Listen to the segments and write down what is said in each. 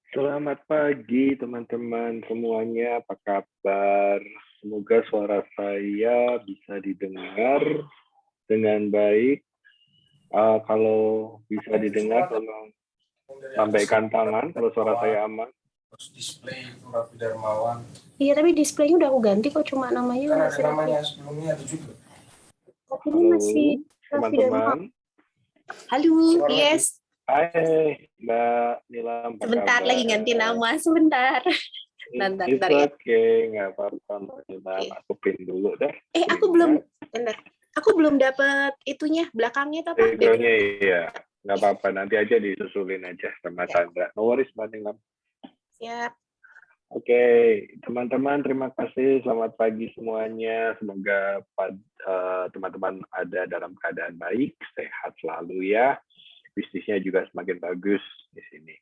Selamat pagi teman-teman semuanya, apa kabar? Semoga suara saya bisa didengar dengan baik. Kalau bisa didengar, tolong sampaikan tangan kalau suara saya aman. Display itu Raffi Darmawan. Iya, tapi displaynya udah aku ganti kok, cuma namanya Kan masih ada namanya sebelumnya ada juga. Tapi ini masih Raffi Darmawan. Teman-teman. Halo, Suara yes. Hai Mbak Nilam, apa Sebentar kabar? lagi ganti nama, sebentar. It's ya. okay, nggak apa-apa Mbak Nilam. Okay. Aku pin dulu deh. Aku belum dapat itunya, belakangnya apa? Background-nya iya, nggak apa-apa. Nanti aja disusulin aja sama Sandra. No worries Mbak Nilam. Siap. Oke, teman-teman, terima kasih. Selamat pagi semuanya. Semoga teman-teman ada dalam keadaan baik, sehat selalu ya. Bisnisnya juga semakin bagus di sini.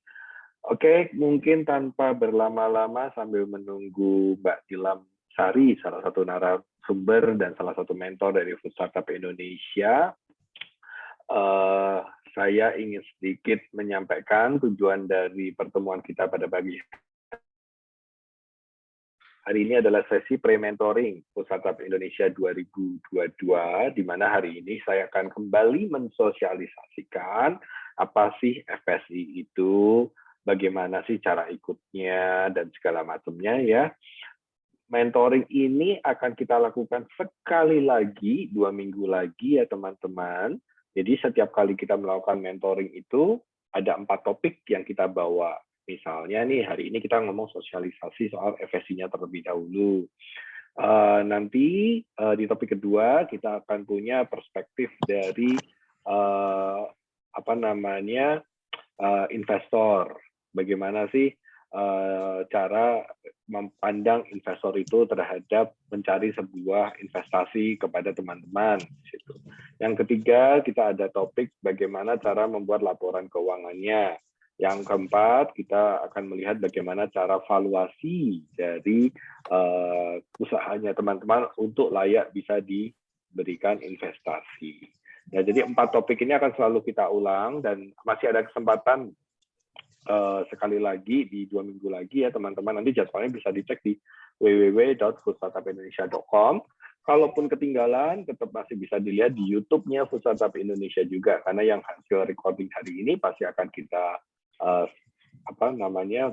Oke, mungkin tanpa berlama-lama sambil menunggu Mbak Nilam Sari, salah satu narasumber dan salah satu mentor dari Food Startup Indonesia, saya ingin sedikit menyampaikan tujuan dari pertemuan kita pada pagi hari ini adalah sesi pre-mentoring Food Startup Indonesia 2022, di mana hari ini saya akan kembali mensosialisasikan apa sih FSI itu, bagaimana sih cara ikutnya, dan segala macamnya ya. Mentoring ini akan kita lakukan sekali lagi, 2 minggu lagi ya teman-teman. Jadi setiap kali kita melakukan mentoring itu, ada 4 topik yang kita bawa. Misalnya nih, hari ini kita ngomong sosialisasi soal FSI-nya terlebih dahulu. Nanti di topik kedua, kita akan punya perspektif dari investor. Bagaimana sih cara memandang investor itu terhadap mencari sebuah investasi kepada teman-teman. Yang ketiga, kita ada topik bagaimana cara membuat laporan keuangannya. Yang keempat, kita akan melihat bagaimana cara valuasi dari usahanya teman-teman untuk layak bisa diberikan investasi. Nah, jadi 4 topik ini akan selalu kita ulang dan masih ada kesempatan sekali lagi di 2 minggu lagi ya teman-teman. Nanti jadwalnya bisa dicek di www.foodstartupindonesia.com. Kalaupun ketinggalan, tetap masih bisa dilihat di YouTube-nya Food Startup Indonesia juga, karena yang hasil recording hari ini pasti akan kita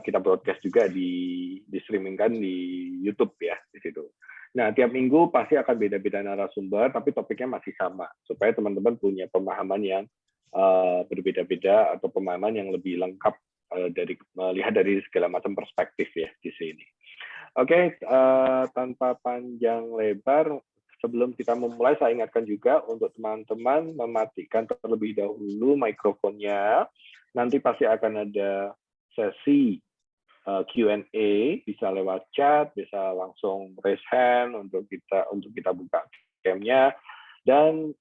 kita broadcast juga di streamingkan di YouTube ya di situ. Nah, tiap minggu pasti akan beda-beda narasumber, tapi topiknya masih sama supaya teman-teman punya pemahaman yang berbeda-beda atau pemahaman yang lebih lengkap dari melihat dari segala macam perspektif ya di sini. Oke, tanpa panjang lebar, sebelum kita memulai saya ingatkan juga untuk teman-teman mematikan terlebih dahulu mikrofonnya. Nanti pasti akan ada sesi Q&A, bisa lewat chat, bisa langsung raise hand untuk kita buka cam-nya. Dan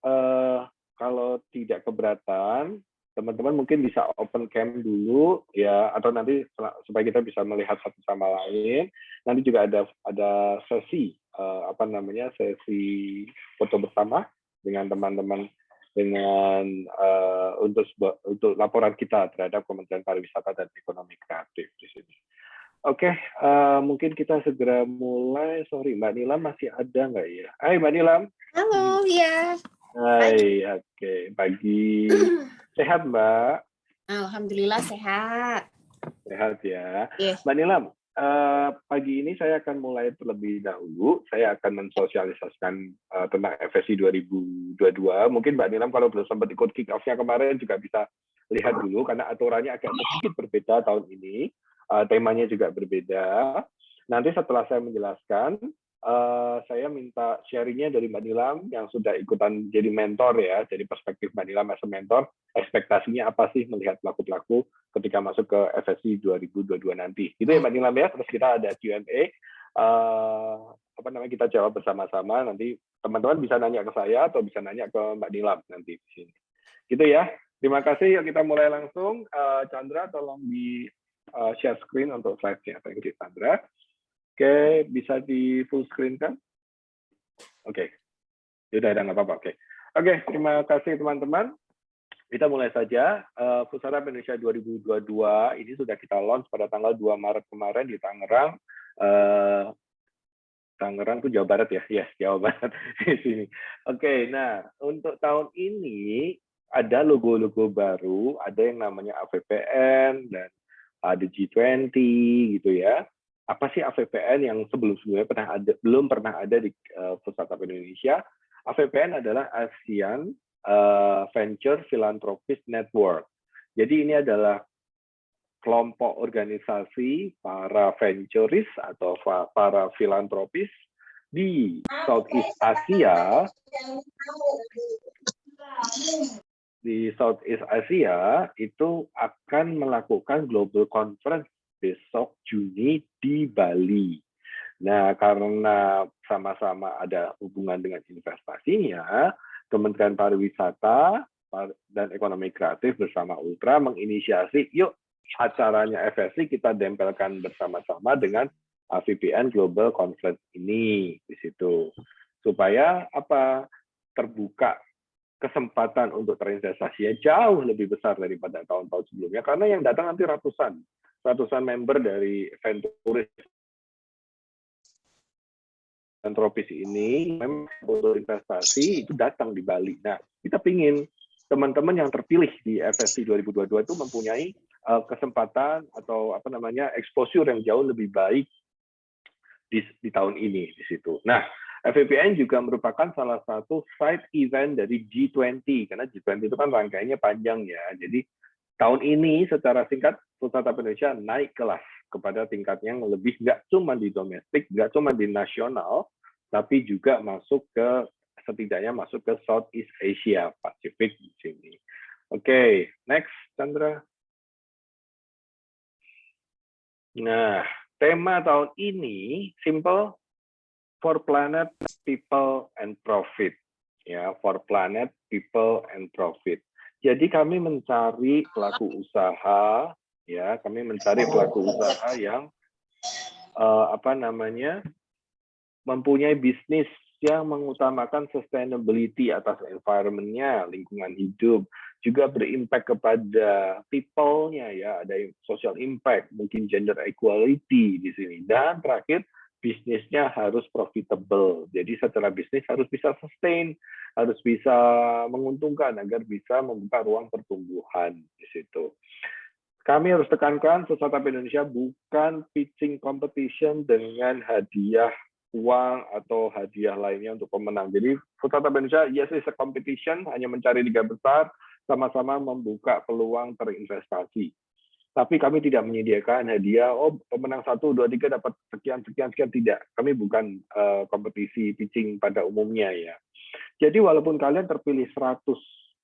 kalau tidak keberatan, teman-teman mungkin bisa open cam dulu ya, atau nanti supaya kita bisa melihat satu sama lain. Nanti juga ada sesi sesi foto bersama dengan teman-teman untuk laporan kita terhadap Kementerian Pariwisata dan Ekonomi Kreatif di sini. Oke, mungkin kita segera mulai. Sorry, Mbak Nilam masih ada nggak ya? Hai Mbak Nilam. Halo, ya. Hai, oke. Pagi. Sehat, Mbak? Alhamdulillah sehat. Sehat ya. Yes. Mbak Nilam, pagi ini saya akan mulai terlebih dahulu. Saya akan mensosialisasikan tentang FSI 2022. Mungkin Mbak Nilam kalau belum sempat ikut kick-off-nya kemarin juga bisa lihat dulu, karena aturannya agak sedikit berbeda tahun ini. Temanya juga berbeda. Nanti setelah saya menjelaskan, saya minta sharingnya dari Mbak Nilam yang sudah ikutan jadi mentor ya, jadi perspektif Mbak Nilam as a mentor, ekspektasinya apa sih melihat pelaku-pelaku ketika masuk ke FSI 2022 nanti. Gitu ya Mbak Nilam ya. Terus kita ada Q&A, kita jawab bersama-sama. Nanti teman-teman bisa nanya ke saya atau bisa nanya ke Mbak Nilam nanti di sini. Gitu ya. Terima kasih. Yuk kita mulai langsung. Chandra tolong di share screen untuk slide-nya. Thank you Chandra. Oke, bisa di full screen kan? Oke, sudah nggak apa-apa. Oke, terima kasih teman-teman. Kita mulai saja. Food Startup Indonesia 2022 ini sudah kita launch pada tanggal 2 Maret kemarin di Tangerang. Tangerang itu Jawa Barat ya? Yes, Jawa Barat di sini. Oke, nah untuk tahun ini ada logo-logo baru, ada yang namanya AVPN dan ada G20 gitu ya. Apa sih AVPN yang sebelum-sebelumnya belum pernah ada di Food Startup Indonesia? AVPN adalah ASEAN Venture Philanthropist Network. Jadi ini adalah kelompok organisasi para venturis atau para filantropis di Southeast Asia. Di Southeast Asia itu akan melakukan Global Conference besok Juni di Bali. Nah, karena sama-sama ada hubungan dengan investasinya, Kementerian Pariwisata dan Ekonomi Kreatif bersama Ultra menginisiasi, yuk acaranya FSI kita dempelkan bersama-sama dengan AVPN Global Conference ini di situ. Supaya terbuka kesempatan untuk terinvestasinya jauh lebih besar daripada tahun-tahun sebelumnya, karena yang datang nanti ratusan member dari venturis filantropis ini memang untuk investasi itu datang di Bali. Nah, kita pingin teman-teman yang terpilih di FSI 2022 itu mempunyai kesempatan atau exposure yang jauh lebih baik di tahun ini di situ. Nah, FVPN juga merupakan salah satu side event dari G20, karena G20 itu kan rangkaiannya panjang ya. Jadi tahun ini secara singkat Food Startup Indonesia naik kelas kepada tingkat yang lebih, nggak cuma di domestik, nggak cuma di nasional, tapi juga setidaknya masuk ke Southeast Asia Pacific di sini. Oke, next Chandra. Nah, tema tahun ini simple, for planet, people, and profit. Ya, for planet, people, and profit. Jadi kami mencari pelaku usaha, ya, kami mencari pelaku usaha yang mempunyai bisnis yang mengutamakan sustainability atas environment-nya, lingkungan hidup, juga berimpact kepada people-nya, ya, ada social impact, mungkin gender equality di sini, dan terakhir bisnisnya harus profitable. Jadi secara bisnis harus bisa sustain, harus bisa menguntungkan agar bisa membuka ruang pertumbuhan di situ. Kami harus tekankan, Startup Indonesia bukan pitching competition dengan hadiah uang atau hadiah lainnya untuk pemenang. Jadi Startup Indonesia, yes, it's a competition, hanya mencari liga besar, sama-sama membuka peluang terinvestasi. Tapi kami tidak menyediakan hadiah, oh pemenang 1, 2, 3 dapat sekian, tidak. Kami bukan kompetisi pitching pada umumnya, ya. Jadi walaupun kalian terpilih 100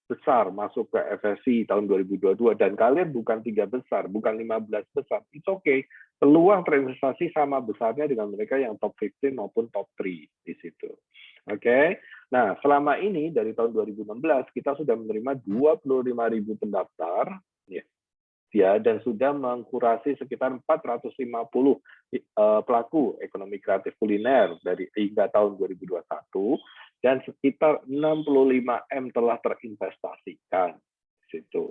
besar masuk ke FSC tahun 2022 dan kalian bukan 3 besar, bukan 15 besar, it's okay. Peluang terinvestasi sama besarnya dengan mereka yang top 15 maupun top 3 di situ. Oke. Nah, selama ini dari tahun 2016 kita sudah menerima 25.000 pendaftar, ya, dan sudah mengkurasi sekitar 450 pelaku ekonomi kreatif kuliner dari hingga tahun 2021, dan sekitar 65 M telah terinvestasikan di situ.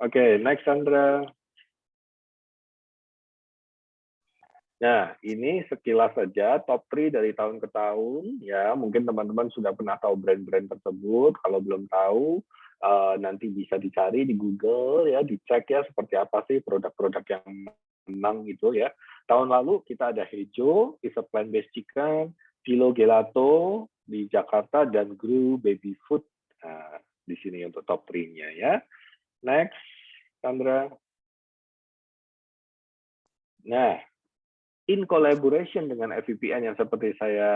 Oke, next Sandra. Nah, ini sekilas saja top 3 dari tahun ke tahun, ya. Mungkin teman-teman sudah pernah tahu brand-brand tersebut. Kalau belum tahu, nanti bisa dicari di Google, ya, dicek ya seperti apa sih produk-produk yang menang gitu, ya. Tahun lalu kita ada Hejo, is a plant-based chicken, Filo Gelato di Jakarta, dan Gru Baby Food di sini untuk top 3-nya, ya. Next, Sandra. Nah, in collaboration dengan FVPN yang seperti saya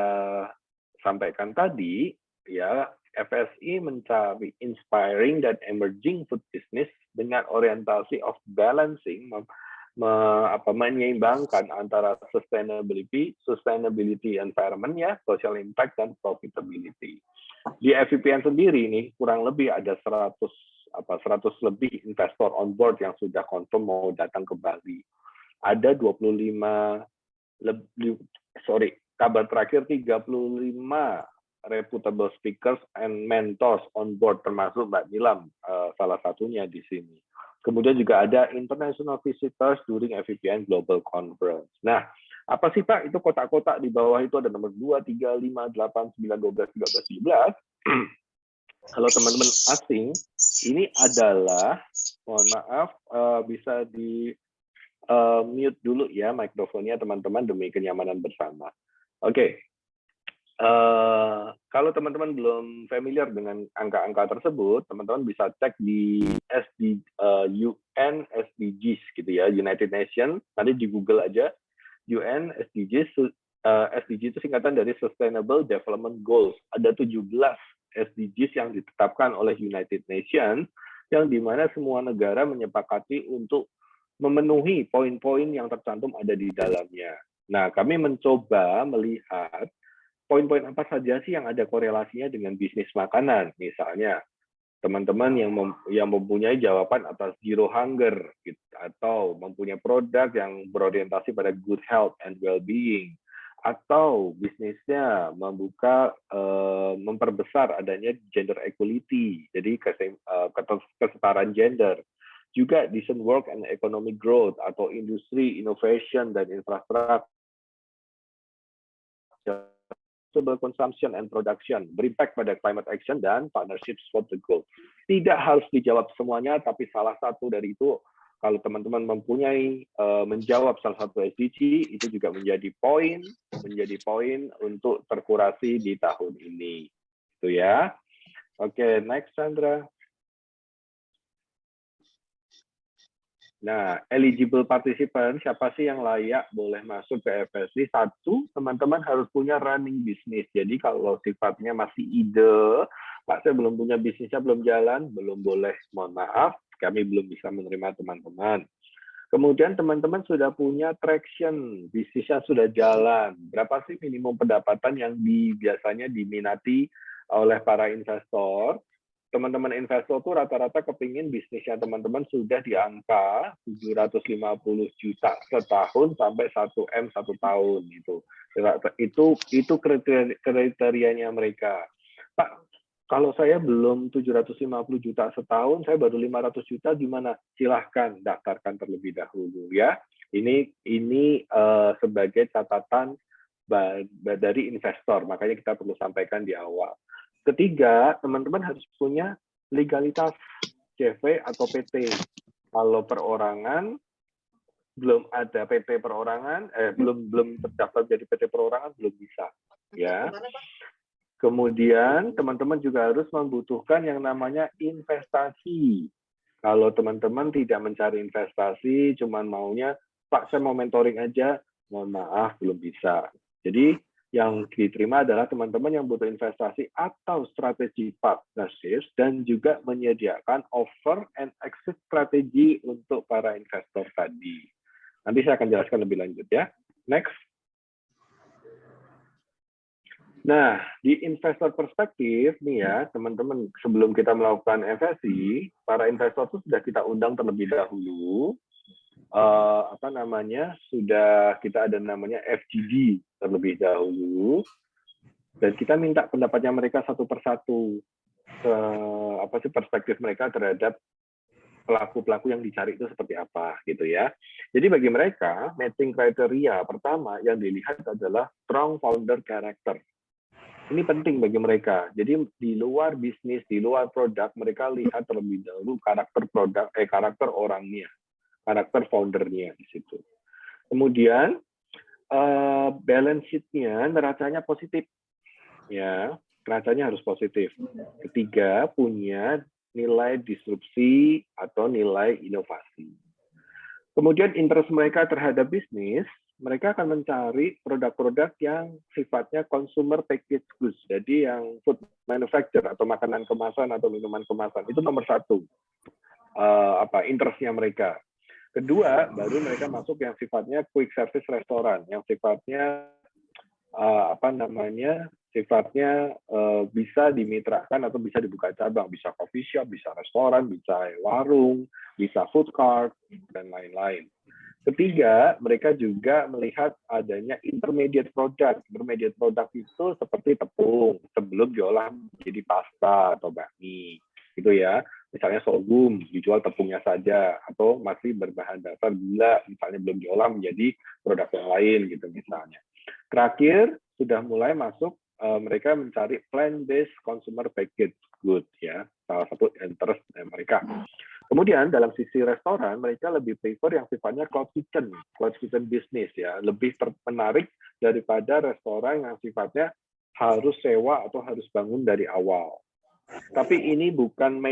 sampaikan tadi, ya, FSI mencari inspiring dan emerging food business dengan orientasi of balancing, menyeimbangkan antara sustainability environment, ya, social impact, dan profitability. Di FVPN sendiri ini kurang lebih ada 100 lebih investor on board yang sudah confirm mau datang ke Bali. Ada 25 kabar terakhir 35 reputable speakers and mentors on board, termasuk Mbak Nilam salah satunya di sini. Kemudian juga ada international visitors during FVPN Global Conference. Nah, apa sih Pak? Itu kotak-kotak di bawah itu ada nomor 2, 3, 5, 8, 9, 12, 13, 17. Kalau teman-teman asing, ini adalah, mohon maaf, bisa di mute dulu ya mikrofonnya teman-teman demi kenyamanan bersama. Oke. Kalau teman-teman belum familiar dengan angka-angka tersebut, teman-teman bisa cek di UN SDGs gitu ya, United Nations. Nanti di Google aja UN SDGs. SDG itu singkatan dari Sustainable Development Goals. Ada 17 SDGs yang ditetapkan oleh United Nations, yang dimana semua negara menyepakati untuk memenuhi poin-poin yang tercantum ada di dalamnya. Nah, kami mencoba melihat poin-poin apa saja sih yang ada korelasinya dengan bisnis makanan. Misalnya, teman-teman yang mempunyai jawaban atas zero hunger, gitu, atau mempunyai produk yang berorientasi pada good health and well-being, atau bisnisnya memperbesar adanya gender equality, jadi kesetaraan gender. Juga decent work and economic growth atau industri, innovation, dan infrastruktur, consumption and production, berimpact pada climate action, dan partnerships for the goal. Tidak harus dijawab semuanya, tapi salah satu dari itu, kalau teman-teman mempunyai menjawab salah satu SDG, itu juga menjadi poin untuk terkurasi di tahun ini. Itu ya. Oke, next Sandra. Nah, eligible participant, siapa sih yang layak boleh masuk ke FSC? Satu, teman-teman harus punya running business. Jadi kalau sifatnya masih ide, Pak saya belum punya bisnisnya, belum jalan, belum boleh, mohon maaf, kami belum bisa menerima teman-teman. Kemudian teman-teman sudah punya traction, bisnisnya sudah jalan. Berapa sih minimum pendapatan yang biasanya diminati oleh para investor? Teman-teman investor tuh rata-rata kepingin bisnisnya teman-teman sudah di angka 750 juta setahun sampai 1 M 1 tahun gitu. Itu kriterianya mereka. Pak, kalau saya belum 750 juta setahun, saya baru 500 juta gimana? Silahkan daftarkan terlebih dahulu ya. Ini sebagai catatan dari investor, makanya kita perlu sampaikan di awal. Ketiga, teman-teman harus punya legalitas CV atau PT. Kalau perorangan belum ada PT perorangan, belum terdaftar jadi PT perorangan belum bisa, ya. Kemudian teman-teman juga harus membutuhkan yang namanya investasi. Kalau teman-teman tidak mencari investasi, cuman maunya, Pak saya mau mentoring aja, mohon maaf belum bisa. Jadi yang diterima adalah teman-teman yang butuh investasi atau strategi partnership dan juga menyediakan offer and exit strategi untuk para investor tadi. Nanti saya akan jelaskan lebih lanjut ya. Next. Nah, di investor perspektif nih ya, teman-teman, sebelum kita melakukan investasi, para investor itu sudah kita undang terlebih dahulu. Sudah kita ada namanya FGD terlebih dahulu, dan kita minta pendapatnya mereka satu persatu, perspektif mereka terhadap pelaku-pelaku yang dicari itu seperti apa gitu ya. Jadi bagi mereka, matching kriteria pertama yang dilihat adalah strong founder character. Ini penting bagi mereka. Jadi di luar bisnis, di luar produk, mereka lihat terlebih dahulu karakter orangnya, karakter foundernya di situ. Kemudian balance sheet-nya neracanya positif, ya, neracanya harus positif. Ketiga, punya nilai disrupsi atau nilai inovasi. Kemudian interest mereka terhadap bisnis, mereka akan mencari produk-produk yang sifatnya consumer packaged goods, jadi yang food manufacture atau makanan kemasan atau minuman kemasan, itu nomor satu interestnya mereka. Kedua, baru mereka masuk yang sifatnya quick service restoran, yang sifatnya bisa dimitrakan atau bisa dibuka cabang, bisa coffee shop, bisa restoran, bisa warung, bisa food cart, dan lain-lain. Ketiga, mereka juga melihat adanya intermediate product. Intermediate product itu seperti tepung sebelum diolah menjadi pasta atau bakmi, gitu ya. Misalnya sorghum dijual tepungnya saja, atau masih berbahan dasar gula, misalnya belum diolah menjadi produk yang lain, gitu misalnya. Terakhir, sudah mulai masuk mereka mencari plant-based consumer packaged goods, ya, salah satu interest mereka. Kemudian dalam sisi restoran, mereka lebih prefer yang sifatnya cloud kitchen business, ya, lebih menarik daripada restoran yang sifatnya harus sewa atau harus bangun dari awal. Tapi ini bukan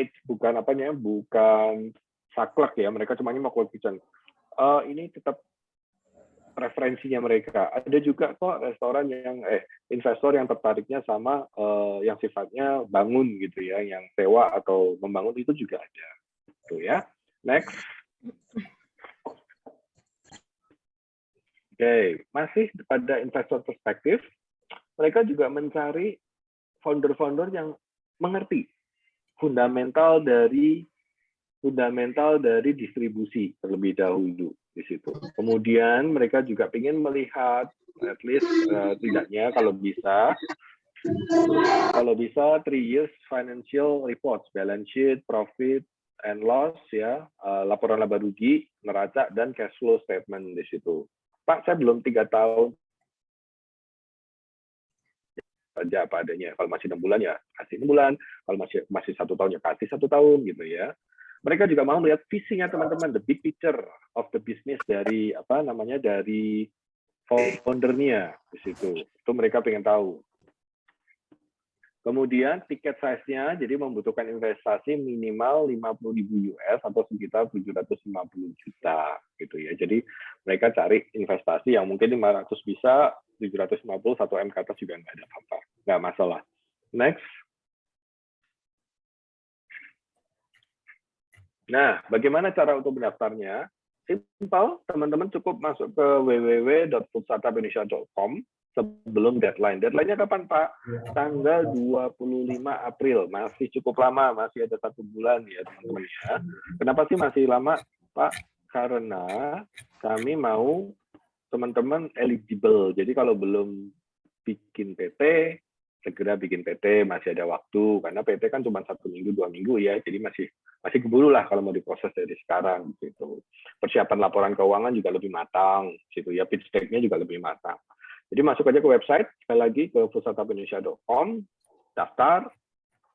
saklek ya, mereka cuma mau cloud kitchen. Ini tetap preferensinya mereka. Ada juga kok restoran yang investor yang tertariknya sama yang sifatnya bangun gitu ya, yang sewa atau membangun itu juga ada. Tuh ya. Next. Oke, masih pada investor perspektif, mereka juga mencari founder-founder yang mengerti fundamental dari distribusi terlebih dahulu di situ. Kemudian mereka juga ingin melihat at least tidaknya kalau bisa 3 years financial reports, balance sheet, profit and loss, ya, laporan laba rugi, neraca, dan cash flow statement di situ. Pak, saya belum 3 tahun saja apa adanya. Kalau masih 6 bulan ya kasih 6 bulan, kalau masih 1 tahun ya kasih 1 tahun gitu ya. Mereka juga mau melihat visinya teman-teman, the big picture of the business dari dari foundernya di situ. Itu mereka pengen tahu. Kemudian tiket size-nya, jadi membutuhkan investasi minimal 50.000 US atau sekitar 750 juta gitu ya. Jadi mereka cari investasi yang mungkin 500 bisa, 750, 1 M ke atas juga nggak ada apa-apa, nggak masalah. Next. Nah, bagaimana cara untuk mendaftarnya? Simpel, teman-teman cukup masuk ke www.foodstartupindonesia.com sebelum deadline. Deadline-nya kapan, Pak? Tanggal 25 April. Masih cukup lama, masih ada 1 bulan ya, teman-teman ya. Kenapa sih masih lama, Pak? Karena kami mau teman-teman eligible. Jadi kalau belum bikin PT, segera bikin PT, masih ada waktu. Karena PT kan cuma 1 minggu, 2 minggu ya. Jadi masih keburu lah kalau mau diproses dari sekarang gitu. Persiapan laporan keuangan juga lebih matang gitu ya, pitch deck-nya juga lebih matang. Jadi masuk aja ke website, sekali lagi ke foodstartupindonesia.com, daftar,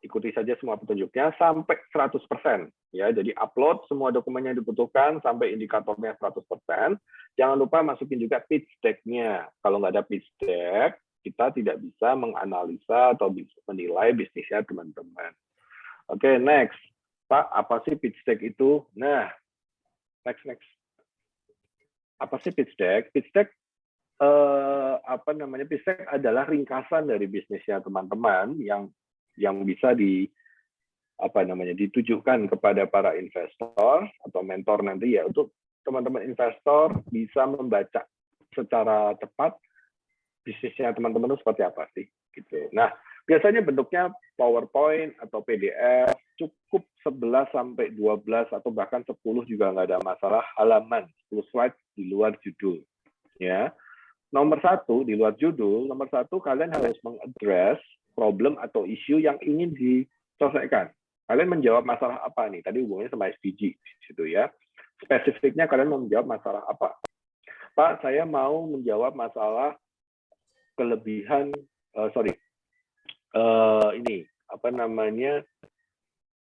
ikuti saja semua petunjuknya sampai 100% ya. Jadi upload semua dokumen yang dibutuhkan sampai indikatornya 100%. Jangan lupa masukin juga pitch deck-nya. Kalau nggak ada pitch deck, kita tidak bisa menganalisa atau menilai bisnisnya teman-teman. Oke, next. Pak, apa sih pitch deck itu? Nah, next. Apa sih pitch deck? Pitch deck pitch deck adalah ringkasan dari bisnisnya teman-teman yang bisa ditujukan kepada para investor atau mentor nanti ya, untuk teman-teman investor bisa membaca secara cepat bisnisnya teman-teman itu seperti apa sih gitu. Nah, biasanya bentuknya PowerPoint atau PDF, cukup 11 sampai 12 atau bahkan 10 juga nggak ada masalah, halaman 10 slide di luar judul ya. Nomor 1 di luar judul, nomor 1 kalian harus mengadres problem atau isu yang ingin diselesaikan. Kalian menjawab masalah apa nih? Tadi hubungannya sama SDG gitu ya. Spesifiknya kalian mau menjawab masalah apa? Pak, saya mau menjawab masalah kelebihan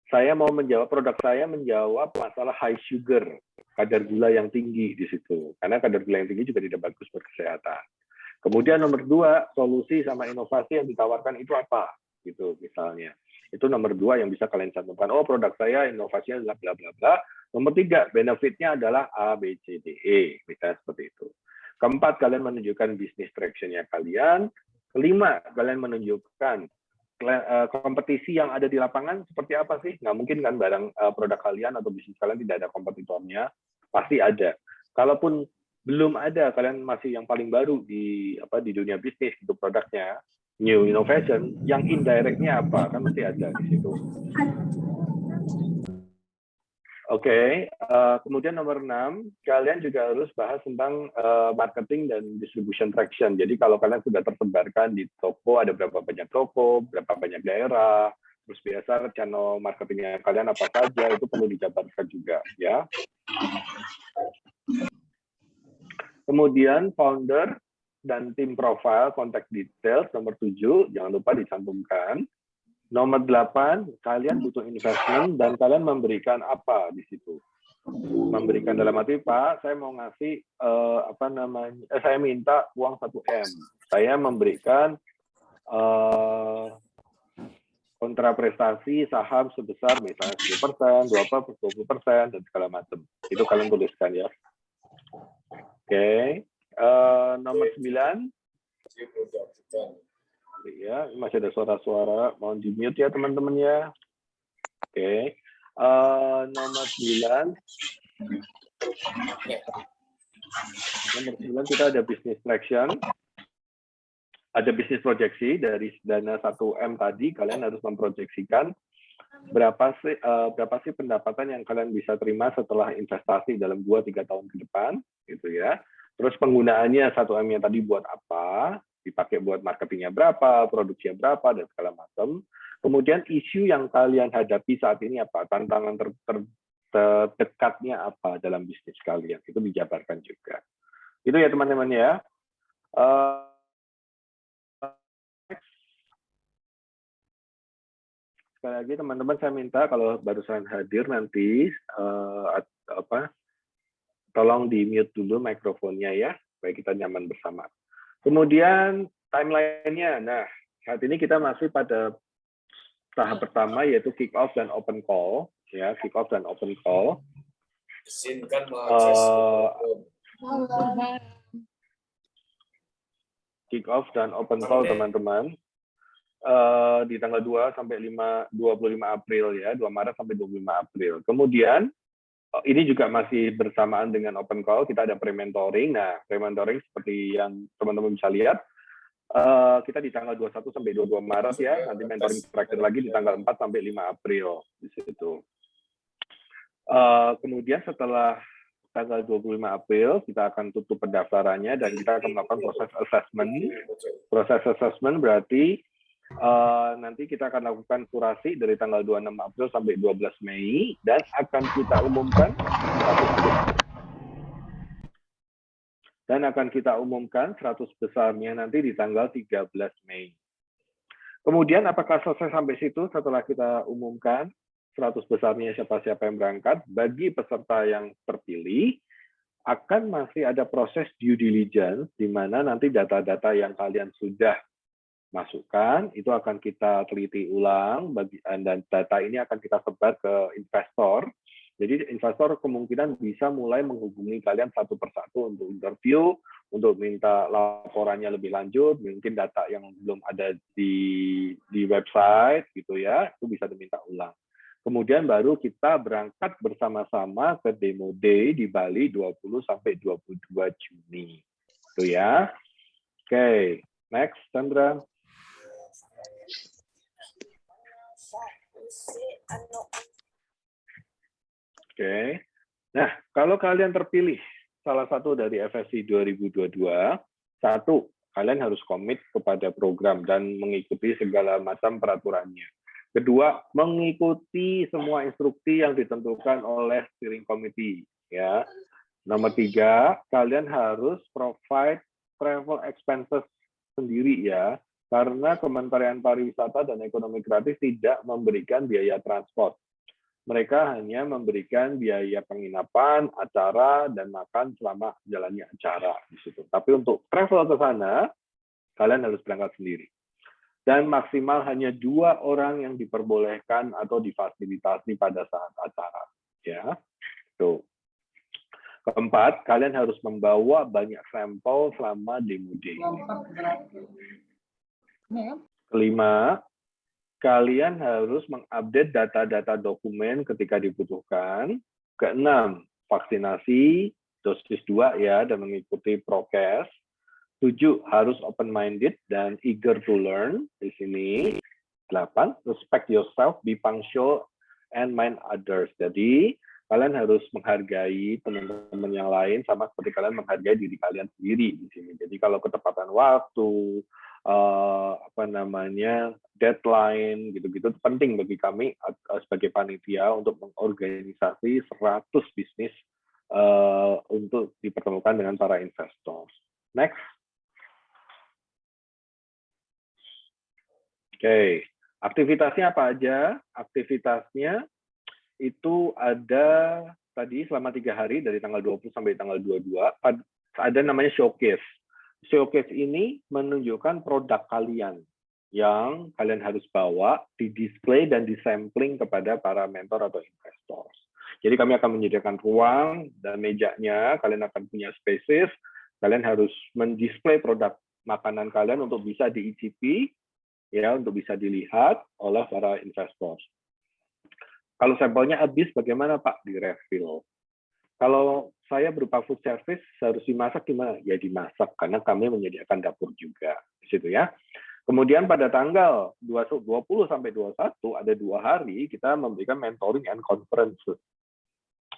saya mau menjawab, produk saya menjawab masalah high sugar, kadar gula yang tinggi di situ. Karena kadar gula yang tinggi juga tidak bagus buat kesehatan. Kemudian nomor 2, solusi sama inovasi yang ditawarkan itu apa? Gitu misalnya. Itu nomor 2 yang bisa kalian cantumkan. Oh, produk saya inovasinya adalah bla bla bla. Nomor 3, benefitnya adalah A, B, C, D, E. Misalnya seperti itu. Keempat, kalian menunjukkan bisnis traction-nya kalian. Kelima, kalian menunjukkan kompetisi yang ada di lapangan seperti apa sih? Nggak mungkin kan barang produk kalian atau bisnis kalian tidak ada kompetitornya, pasti ada. Kalaupun belum ada, kalian masih yang paling baru di dunia bisnis itu produknya, new innovation, yang indirectnya apa? Kan mesti ada di situ. Oke, kemudian nomor 6, kalian juga harus bahas tentang marketing dan distribution traction. Jadi kalau kalian sudah tersebarkan di toko, ada berapa banyak toko, berapa banyak daerah, terus biasa channel marketingnya kalian apa saja, itu perlu dijabarkan juga ya. Kemudian founder dan tim profile, contact details, nomor 7, jangan lupa dicantumkan. Nomor 8, kalian butuh investment dan kalian memberikan apa di situ? Memberikan dalam arti, Pak, saya mau ngasih saya minta uang 1M. Saya memberikan kontraprestasi saham sebesar misalnya 10%, 20%, dan segala macam. Itu kalian tuliskan ya. Oke. Nomor 9. Ya, masih ada suara-suara, mohon di mute ya teman-teman ya. Oke. Nomor 9. Nomor 9 kita ada business traction. Ada bisnis proyeksi dari dana 1M tadi, kalian harus memproyeksikan berapa sih pendapatan yang kalian bisa terima setelah investasi dalam 2-3 tahun ke depan gitu ya. Terus penggunaannya 1M-nya tadi buat apa? Dipakai buat marketingnya berapa, produksinya berapa, dan segala macam. Kemudian isu yang kalian hadapi saat ini apa, tantangan terdekatnya apa dalam bisnis kalian, itu dijabarkan juga. Itu ya teman-teman ya. Sekali lagi teman-teman, saya minta kalau barusan hadir nanti tolong di mute dulu mikrofonnya ya, supaya kita nyaman bersama. Kemudian timeline-nya. Nah, saat ini kita masih pada tahap pertama yaitu kick off dan open call, ya, kick off dan open call. Izinkan mengakses Kick off dan open call teman-teman. Di tanggal 2 sampai 25 April ya, 2 Maret sampai 25 April. Kemudian ini juga masih bersamaan dengan open call, kita ada pre-mentoring. Nah, pre-mentoring seperti yang teman-teman bisa lihat, kita di tanggal 21 sampai 22 Maret ya, nanti mentoring terakhir lagi di tanggal 4 sampai 5 April di situ. Kemudian setelah tanggal 25 April, kita akan tutup pendaftarannya dan kita akan melakukan proses assessment. Proses assessment berarti nanti kita akan lakukan kurasi dari tanggal 26 April sampai 12 Mei dan akan kita umumkan dan 100 besarnya nanti di tanggal 13 Mei. Kemudian apakah selesai sampai situ setelah kita umumkan 100 besarnya siapa-siapa yang berangkat? Bagi peserta yang terpilih, akan masih ada proses due diligence, di mana nanti data-data yang kalian sudah masukkan, itu akan kita teliti ulang, dan data ini akan kita sebar ke investor. Jadi investor kemungkinan bisa mulai menghubungi kalian satu persatu untuk interview, untuk minta laporannya lebih lanjut, mungkin data yang belum ada di website, gitu ya, itu bisa diminta ulang. Kemudian baru kita berangkat bersama-sama ke Demo Day di Bali 20 sampai 22 Juni. Itu ya. Oke, next Chandra. Oke. Nah, kalau kalian terpilih salah satu dari FSC 2022, satu, kalian harus komit kepada program dan mengikuti segala macam peraturannya. Kedua, mengikuti semua instruksi yang ditentukan oleh steering committee. Ya. Nomor 3, kalian harus provide travel expenses sendiri ya, karena Kementerian Pariwisata dan Ekonomi Kreatif tidak memberikan biaya transport. Mereka hanya memberikan biaya penginapan, acara, dan makan selama jalannya acara di situ. Tapi untuk travel ke sana, kalian harus berangkat sendiri. Dan maksimal hanya 2 orang yang diperbolehkan atau difasilitasi pada saat acara. Ya, tuh. Keempat, kalian harus membawa banyak sampel selama demo day. Kelima, kalian harus mengupdate data-data dokumen ketika dibutuhkan. Keenam, vaksinasi dosis 2 ya dan mengikuti prokes. 7, harus open-minded dan eager to learn di sini. 8, respect yourself, be punctual, and mind others. Jadi, kalian harus menghargai teman-teman yang lain sama seperti kalian menghargai diri kalian sendiri di sini. Jadi, kalau ketepatan waktu, deadline, gitu-gitu, itu penting bagi kami sebagai panitia untuk mengorganisasi 100 bisnis untuk dipertemukan dengan para investor. Next. Oke, aktivitasnya apa aja? Aktivitasnya itu ada tadi selama 3 hari dari tanggal 20 sampai tanggal 22, ada namanya showcase. Showcase ini menunjukkan produk kalian yang kalian harus bawa, di display dan di sampling kepada para mentor atau investor. Jadi kami akan menyediakan ruang dan mejanya, kalian akan punya spaces, kalian harus mendisplay produk makanan kalian untuk bisa diicipi, ya, untuk bisa dilihat oleh para investor. Kalau sampelnya habis, bagaimana Pak? Di-refill. Kalau saya berupa food service, harus dimasak gimana? Ya dimasak, karena kami menyediakan dapur juga. Di situ ya. Kemudian pada tanggal 20 sampai 21, ada 2 hari, kita memberikan mentoring and conference.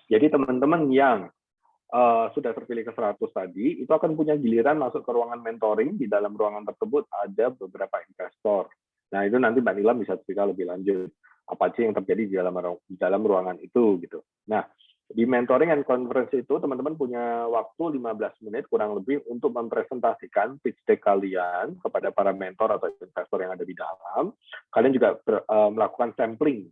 Jadi teman-teman yang sudah terpilih ke 100 tadi, itu akan punya giliran masuk ke ruangan mentoring. Di dalam ruangan tersebut ada beberapa investor. Nah, itu nanti Mbak Nila bisa cerita lebih lanjut apa sih yang terjadi di dalam ruangan itu gitu. Nah, di mentoring and conference itu teman-teman punya waktu 15 menit kurang lebih untuk mempresentasikan pitch deck kalian kepada para mentor atau investor yang ada di dalam. Kalian juga melakukan sampling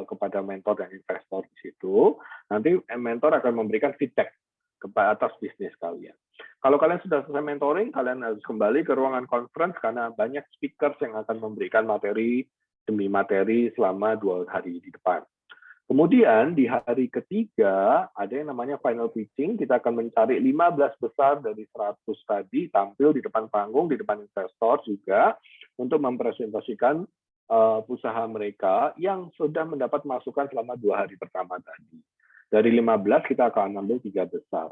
kepada mentor dan investor di situ. Nanti mentor akan memberikan feedback kepada atas bisnis kalian. Kalau kalian sudah selesai mentoring, kalian harus kembali ke ruangan conference karena banyak speakers yang akan memberikan materi demi materi selama 2 hari di depan. Kemudian di hari ketiga ada yang namanya final pitching. Kita akan mencari 15 besar dari 100 tadi tampil di depan panggung, di depan investor juga untuk mempresentasikan usaha mereka yang sudah mendapat masukan selama 2 hari pertama tadi. Dari 15 kita akan ambil 3 besar.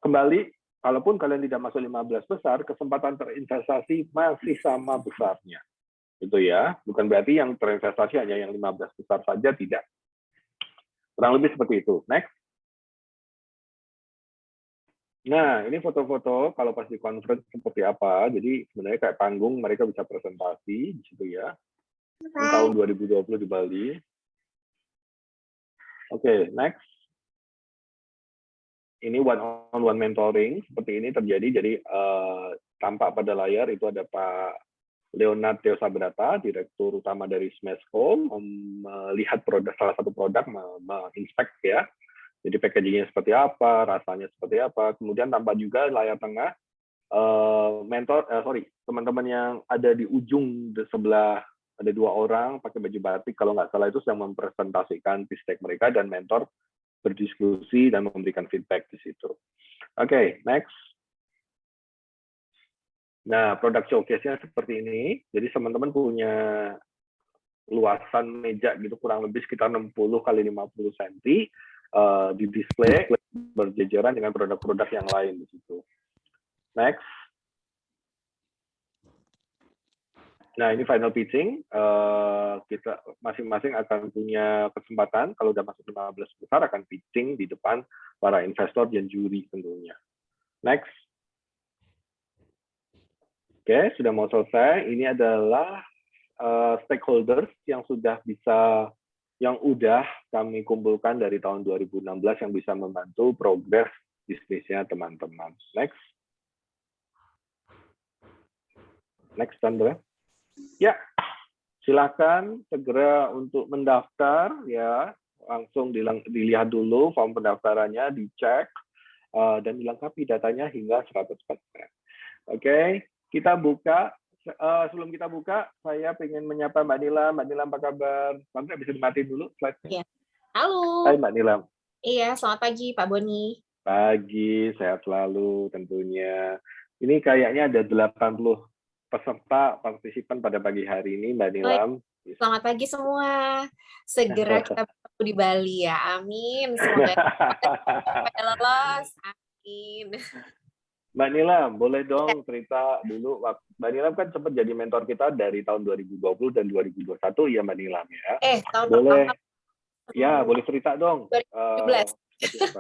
Kembali, kalaupun kalian tidak masuk 15 besar, kesempatan terinvestasi masih sama besarnya. Itu ya, bukan berarti yang terinvestasi hanya yang 15 besar saja, tidak. Kurang lebih seperti itu. Next. Nah, ini foto-foto kalau pas di conference seperti apa. Jadi sebenarnya kayak panggung, mereka bisa presentasi di situ ya. Ini tahun 2020 di Bali. Oke, next. Ini one-on-one mentoring seperti ini terjadi. Jadi tampak pada layar itu ada Pak Leonard Teo Sabrata, Direktur Utama dari Smashco, melihat produk, salah satu produk, menginspek ya. Jadi packagingnya seperti apa, rasanya seperti apa. Kemudian tampak juga layar tengah teman-teman yang ada di ujung di sebelah, ada 2 orang pakai baju batik, kalau nggak salah itu sedang mempresentasikan pitch deck mereka, dan mentor berdiskusi dan memberikan feedback di situ. Oke, next. Nah, produk showcase-nya seperti ini. Jadi teman-teman punya luasan meja gitu kurang lebih sekitar 60 kali 50 cm di display berjejeran dengan produk-produk yang lain di situ. Next. Nah, ini final pitching. Kita masing-masing akan punya kesempatan, kalau udah masuk 15 besar, akan pitching di depan para investor dan juri tentunya. Next. Oke, sudah mau selesai. Ini adalah stakeholders yang udah kami kumpulkan dari tahun 2016 yang bisa membantu progres bisnisnya teman-teman. Next. Next, Chandra. Ya, silakan segera untuk mendaftar ya, langsung dilihat dulu form pendaftarannya, dicek dan dilengkapi datanya hingga 100%. Oke, kita buka. Sebelum kita buka, saya ingin menyapa Mbak Nilam. Mbak Nilam, apa kabar? Sampai bisa dimatiin dulu slide-nya. Ya. Halo. Hai Mbak Nilam. Iya, selamat pagi Pak Boni. Pagi, sehat selalu tentunya. Ini kayaknya ada 80 peserta partisipan pada pagi hari ini, Mbak Nilam. Selamat pagi semua. Segera kita bertemu di Bali ya. Amin. Semoga sampai lolos. Amin. Mbak Nilam, boleh dong cerita dulu. Mbak Nilam kan sempat jadi mentor kita dari tahun 2020 dan 2021 ya Mbak Nilam ya. Tahun boleh pertama. Ya, boleh cerita dong. 2017.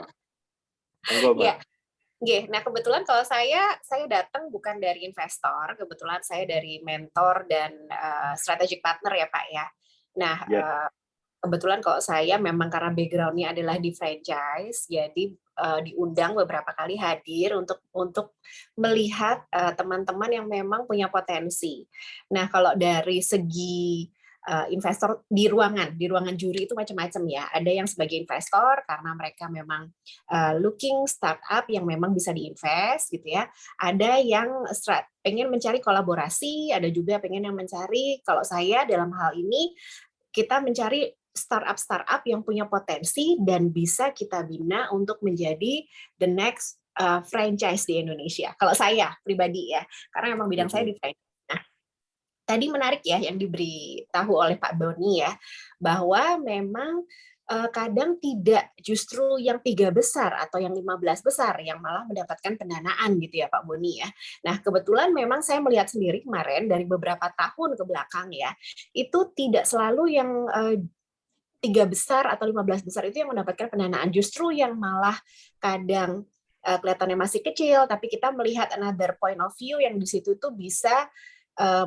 Enggak, Mbak. Ya. Nah, kebetulan kalau saya datang bukan dari investor, kebetulan saya dari mentor dan strategic partner ya Pak ya. Nah, kebetulan kalau saya memang karena background-nya adalah di franchise, jadi diundang beberapa kali hadir untuk melihat teman-teman yang memang punya potensi. Nah, kalau dari segi investor di ruangan juri itu macam-macam ya. Ada yang sebagai investor karena mereka memang looking startup yang memang bisa diinvest gitu ya. Ada yang pengen mencari kolaborasi, ada juga pengen yang mencari, kalau saya dalam hal ini kita mencari startup yang punya potensi dan bisa kita bina untuk menjadi the next franchise di Indonesia. Kalau saya pribadi ya, karena memang bidang saya di franchise. Nah, tadi menarik ya yang diberitahu oleh Pak Boni ya, bahwa memang kadang tidak justru yang 3 besar atau yang 15 besar yang malah mendapatkan pendanaan gitu ya Pak Boni ya. Nah, kebetulan memang saya melihat sendiri kemarin dari beberapa tahun ke belakang ya, itu tidak selalu yang 3 besar atau 15 besar itu yang mendapatkan pendanaan, justru yang malah kadang kelihatannya masih kecil, tapi kita melihat another point of view yang di situ tuh bisa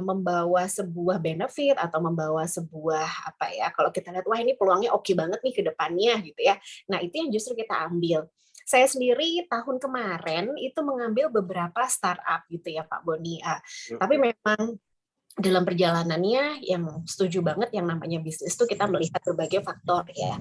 membawa sebuah benefit atau membawa sebuah apa ya, kalau kita lihat wah ini peluangnya oke banget nih ke depannya gitu ya. Nah, itu yang justru kita ambil. Saya sendiri tahun kemarin itu mengambil beberapa startup gitu ya Pak Boni. Tapi memang dalam perjalanannya yang setuju banget yang namanya bisnis itu kita melihat berbagai faktor ya.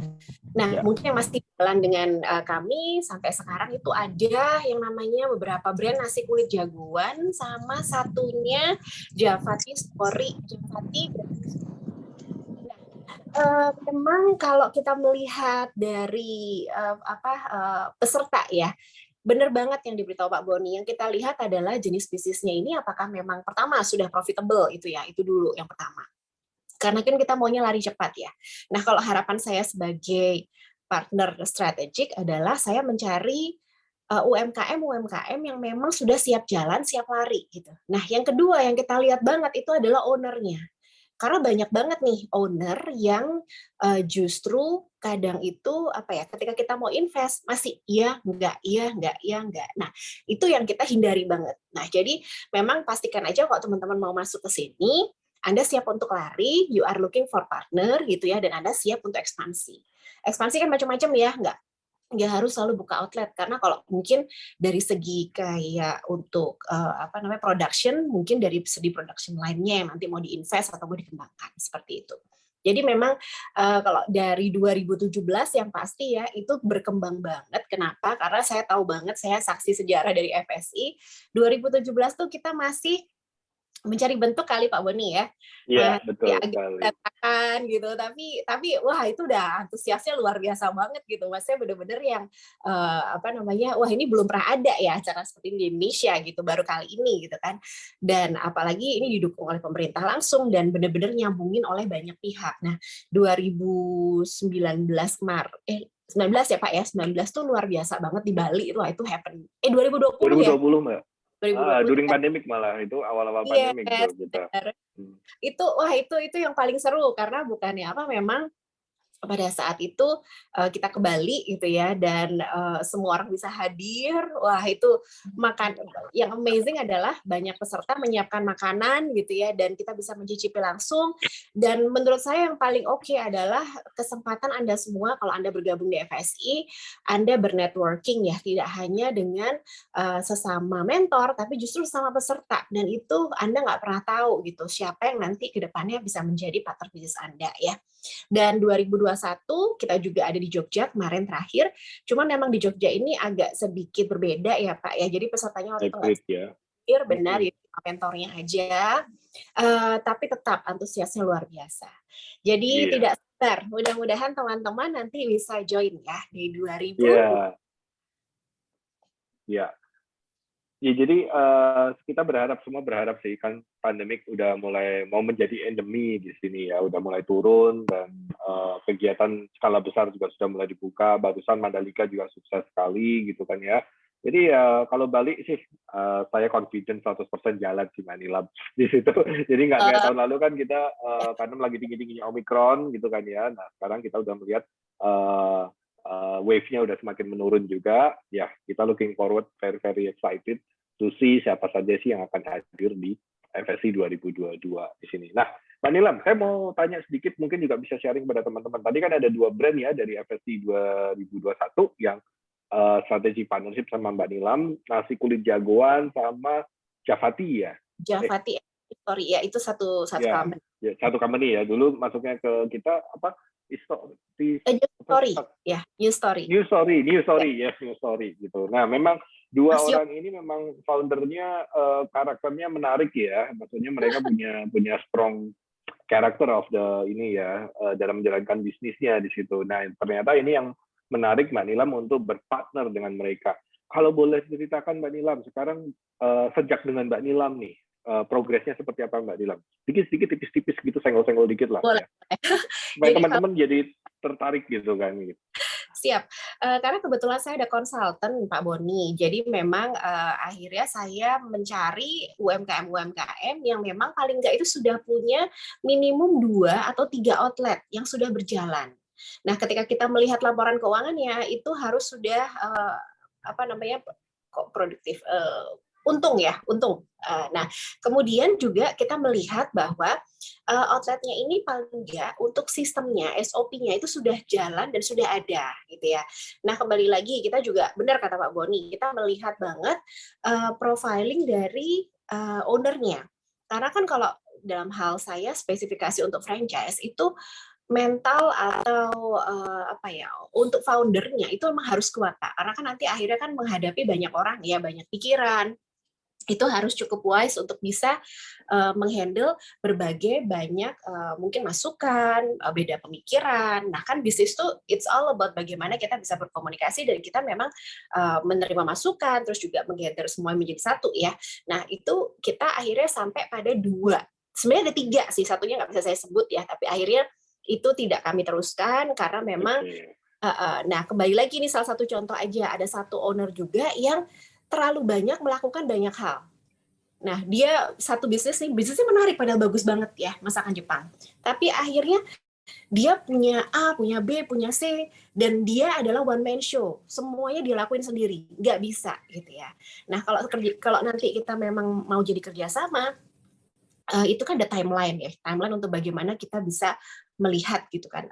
Nah, mungkin yang masih jalan dengan kami sampai sekarang itu ada yang namanya beberapa brand nasi kulit jagoan sama satunya Javati Story. Javati. Memang kalau kita melihat dari peserta ya, benar banget yang diberitahu Pak Boni. Yang kita lihat adalah jenis bisnisnya ini apakah memang pertama sudah profitable itu ya, itu dulu yang pertama. Karena kan kita maunya lari cepat ya. Nah, kalau harapan saya sebagai partner strategik adalah saya mencari UMKM yang memang sudah siap jalan, siap lari gitu. Nah, yang kedua yang kita lihat banget itu adalah owner-nya. Karena banyak banget nih owner yang justru kadang itu apa ya, ketika kita mau invest masih iya, enggak, iya, enggak, iya, enggak. Nah, itu yang kita hindari banget. Nah, jadi memang pastikan aja kalau teman-teman mau masuk ke sini, Anda siap untuk lari, you are looking for partner gitu ya, dan Anda siap untuk ekspansi. Ekspansi kan macam-macam ya, nggak harus selalu buka outlet, karena kalau mungkin dari segi kayak untuk production, mungkin dari segi production lainnya yang nanti mau diinvest atau mau dikembangkan seperti itu. Jadi memang kalau dari 2017 yang pasti ya itu berkembang banget. Kenapa? Karena saya tahu banget, saya saksi sejarah dari FSI 2017 tuh kita masih mencari bentuk kali Pak Boni ya. Iya, betul agak sekali. berantakan gitu, tapi wah itu udah antusiasnya luar biasa banget gitu. Maksudnya bener-bener yang wah ini belum pernah ada ya acara seperti ini di Indonesia gitu, baru kali ini gitu kan. Dan apalagi ini didukung oleh pemerintah langsung dan bener-bener nyambungin oleh banyak pihak. Nah, 2019 19 ya Pak ya, 19 tuh luar biasa banget di Bali, itu happen. 2020 ya? 2020 Mbak. 2020 During pandemic malah, itu awal-awal pandemic yes, tuh kita. Itu yang paling seru karena bukannya apa, memang pada saat itu kita ke Bali gitu ya, dan semua orang bisa hadir. Wah itu yang amazing adalah banyak peserta menyiapkan makanan gitu ya, dan kita bisa mencicipi langsung. Dan menurut saya yang paling oke adalah kesempatan Anda semua kalau Anda bergabung di FSI, Anda bernetworking ya, tidak hanya dengan sesama mentor, tapi justru sama peserta. Dan itu Anda nggak pernah tahu gitu siapa yang nanti ke depannya bisa menjadi partner bisnis Anda ya. Dan 2021 kita juga ada di Jogja kemarin terakhir, cuman memang di Jogja ini agak sedikit berbeda ya Pak ya, jadi pesertanya waktu itu nggak hadir, benar ya, mentornya aja, tapi tetap antusiasnya luar biasa. Jadi tidak sabar, mudah-mudahan teman-teman nanti bisa join ya di 2000. Ya, jadi kita semua berharap sih, kan pandemik udah mulai mau menjadi endemi di sini ya, udah mulai turun, dan kegiatan skala besar juga sudah mulai dibuka. Barusan Mandalika juga sukses sekali gitu kan ya. Jadi kalau Bali sih saya confident 100% jalan di Manila di situ. Jadi nggak kayak tahun lalu kan kita karena lagi tinggi-tingginya Omicron gitu kan ya. Nah sekarang kita udah melihat wave-nya udah semakin menurun juga. Ya, kita looking forward, very very excited to see siapa saja sih yang akan hadir di FSI 2022 di sini. Nah, Mbak Nilam, saya mau tanya sedikit, mungkin juga bisa sharing pada teman-teman. Tadi kan ada 2 brand ya dari FSI 2021 yang strategi partnership sama Mbak Nilam, nasi kulit jagoan sama Javati ya. Javati, sorry ya, itu satu company. Ya, satu company ya. Dulu masuknya ke kita apa? New Story gitu. Nah, memang dua orang ini memang foundernya karakternya menarik ya. Maksudnya mereka punya strong character of the ini ya dalam menjalankan bisnisnya di situ. Nah, ternyata ini yang menarik Mbak Nilam untuk berpartner dengan mereka. Kalau boleh ceritakan Mbak Nilam, sekarang sejak dengan Mbak Nilam nih, progresnya seperti apa Mbak Nilam? Sedikit tipis-tipis gitu, senggol-senggol dikit lah. Boleh. Ya. Supaya teman-teman jadi tertarik gitu kan. Gitu. Siap. Karena kebetulan saya ada konsultan Pak Boni. Jadi memang akhirnya saya mencari UMKM yang memang paling nggak itu sudah punya minimum 2 atau 3 outlet yang sudah berjalan. Nah, ketika kita melihat laporan keuangannya itu harus sudah produktif, untung. Nah, kemudian juga kita melihat bahwa outletnya ini paling nggak untuk sistemnya, SOP-nya itu sudah jalan dan sudah ada, gitu ya. Nah, kembali lagi kita juga benar kata Pak Boni, kita melihat banget profiling dari owner-nya. Karena kan kalau dalam hal saya spesifikasi untuk franchise itu mental atau untuk foundernya itu memang harus kuat Pak, karena kan nanti akhirnya kan menghadapi banyak orang ya, banyak pikiran, itu harus cukup wise untuk bisa menghandle berbagai banyak mungkin masukan, beda pemikiran. Nah kan bisnis tuh it's all about bagaimana kita bisa berkomunikasi dan kita memang menerima masukan, terus juga menggather semua menjadi satu ya. Nah itu kita akhirnya sampai pada 2. Sebenarnya ada 3 sih, satunya nggak bisa saya sebut ya, tapi akhirnya itu tidak kami teruskan karena memang Nah, kembali lagi nih salah satu contoh aja, ada satu owner juga yang terlalu banyak melakukan banyak hal. Nah, dia satu bisnisnya menarik, padahal bagus banget ya, masakan Jepang. Tapi akhirnya dia punya A, punya B, punya C, dan dia adalah one man show. Semuanya dia lakuin sendiri, nggak bisa gitu ya. Nah, kalau nanti kita memang mau jadi kerjasama, itu kan ada timeline ya, timeline untuk bagaimana kita bisa melihat gitu kan,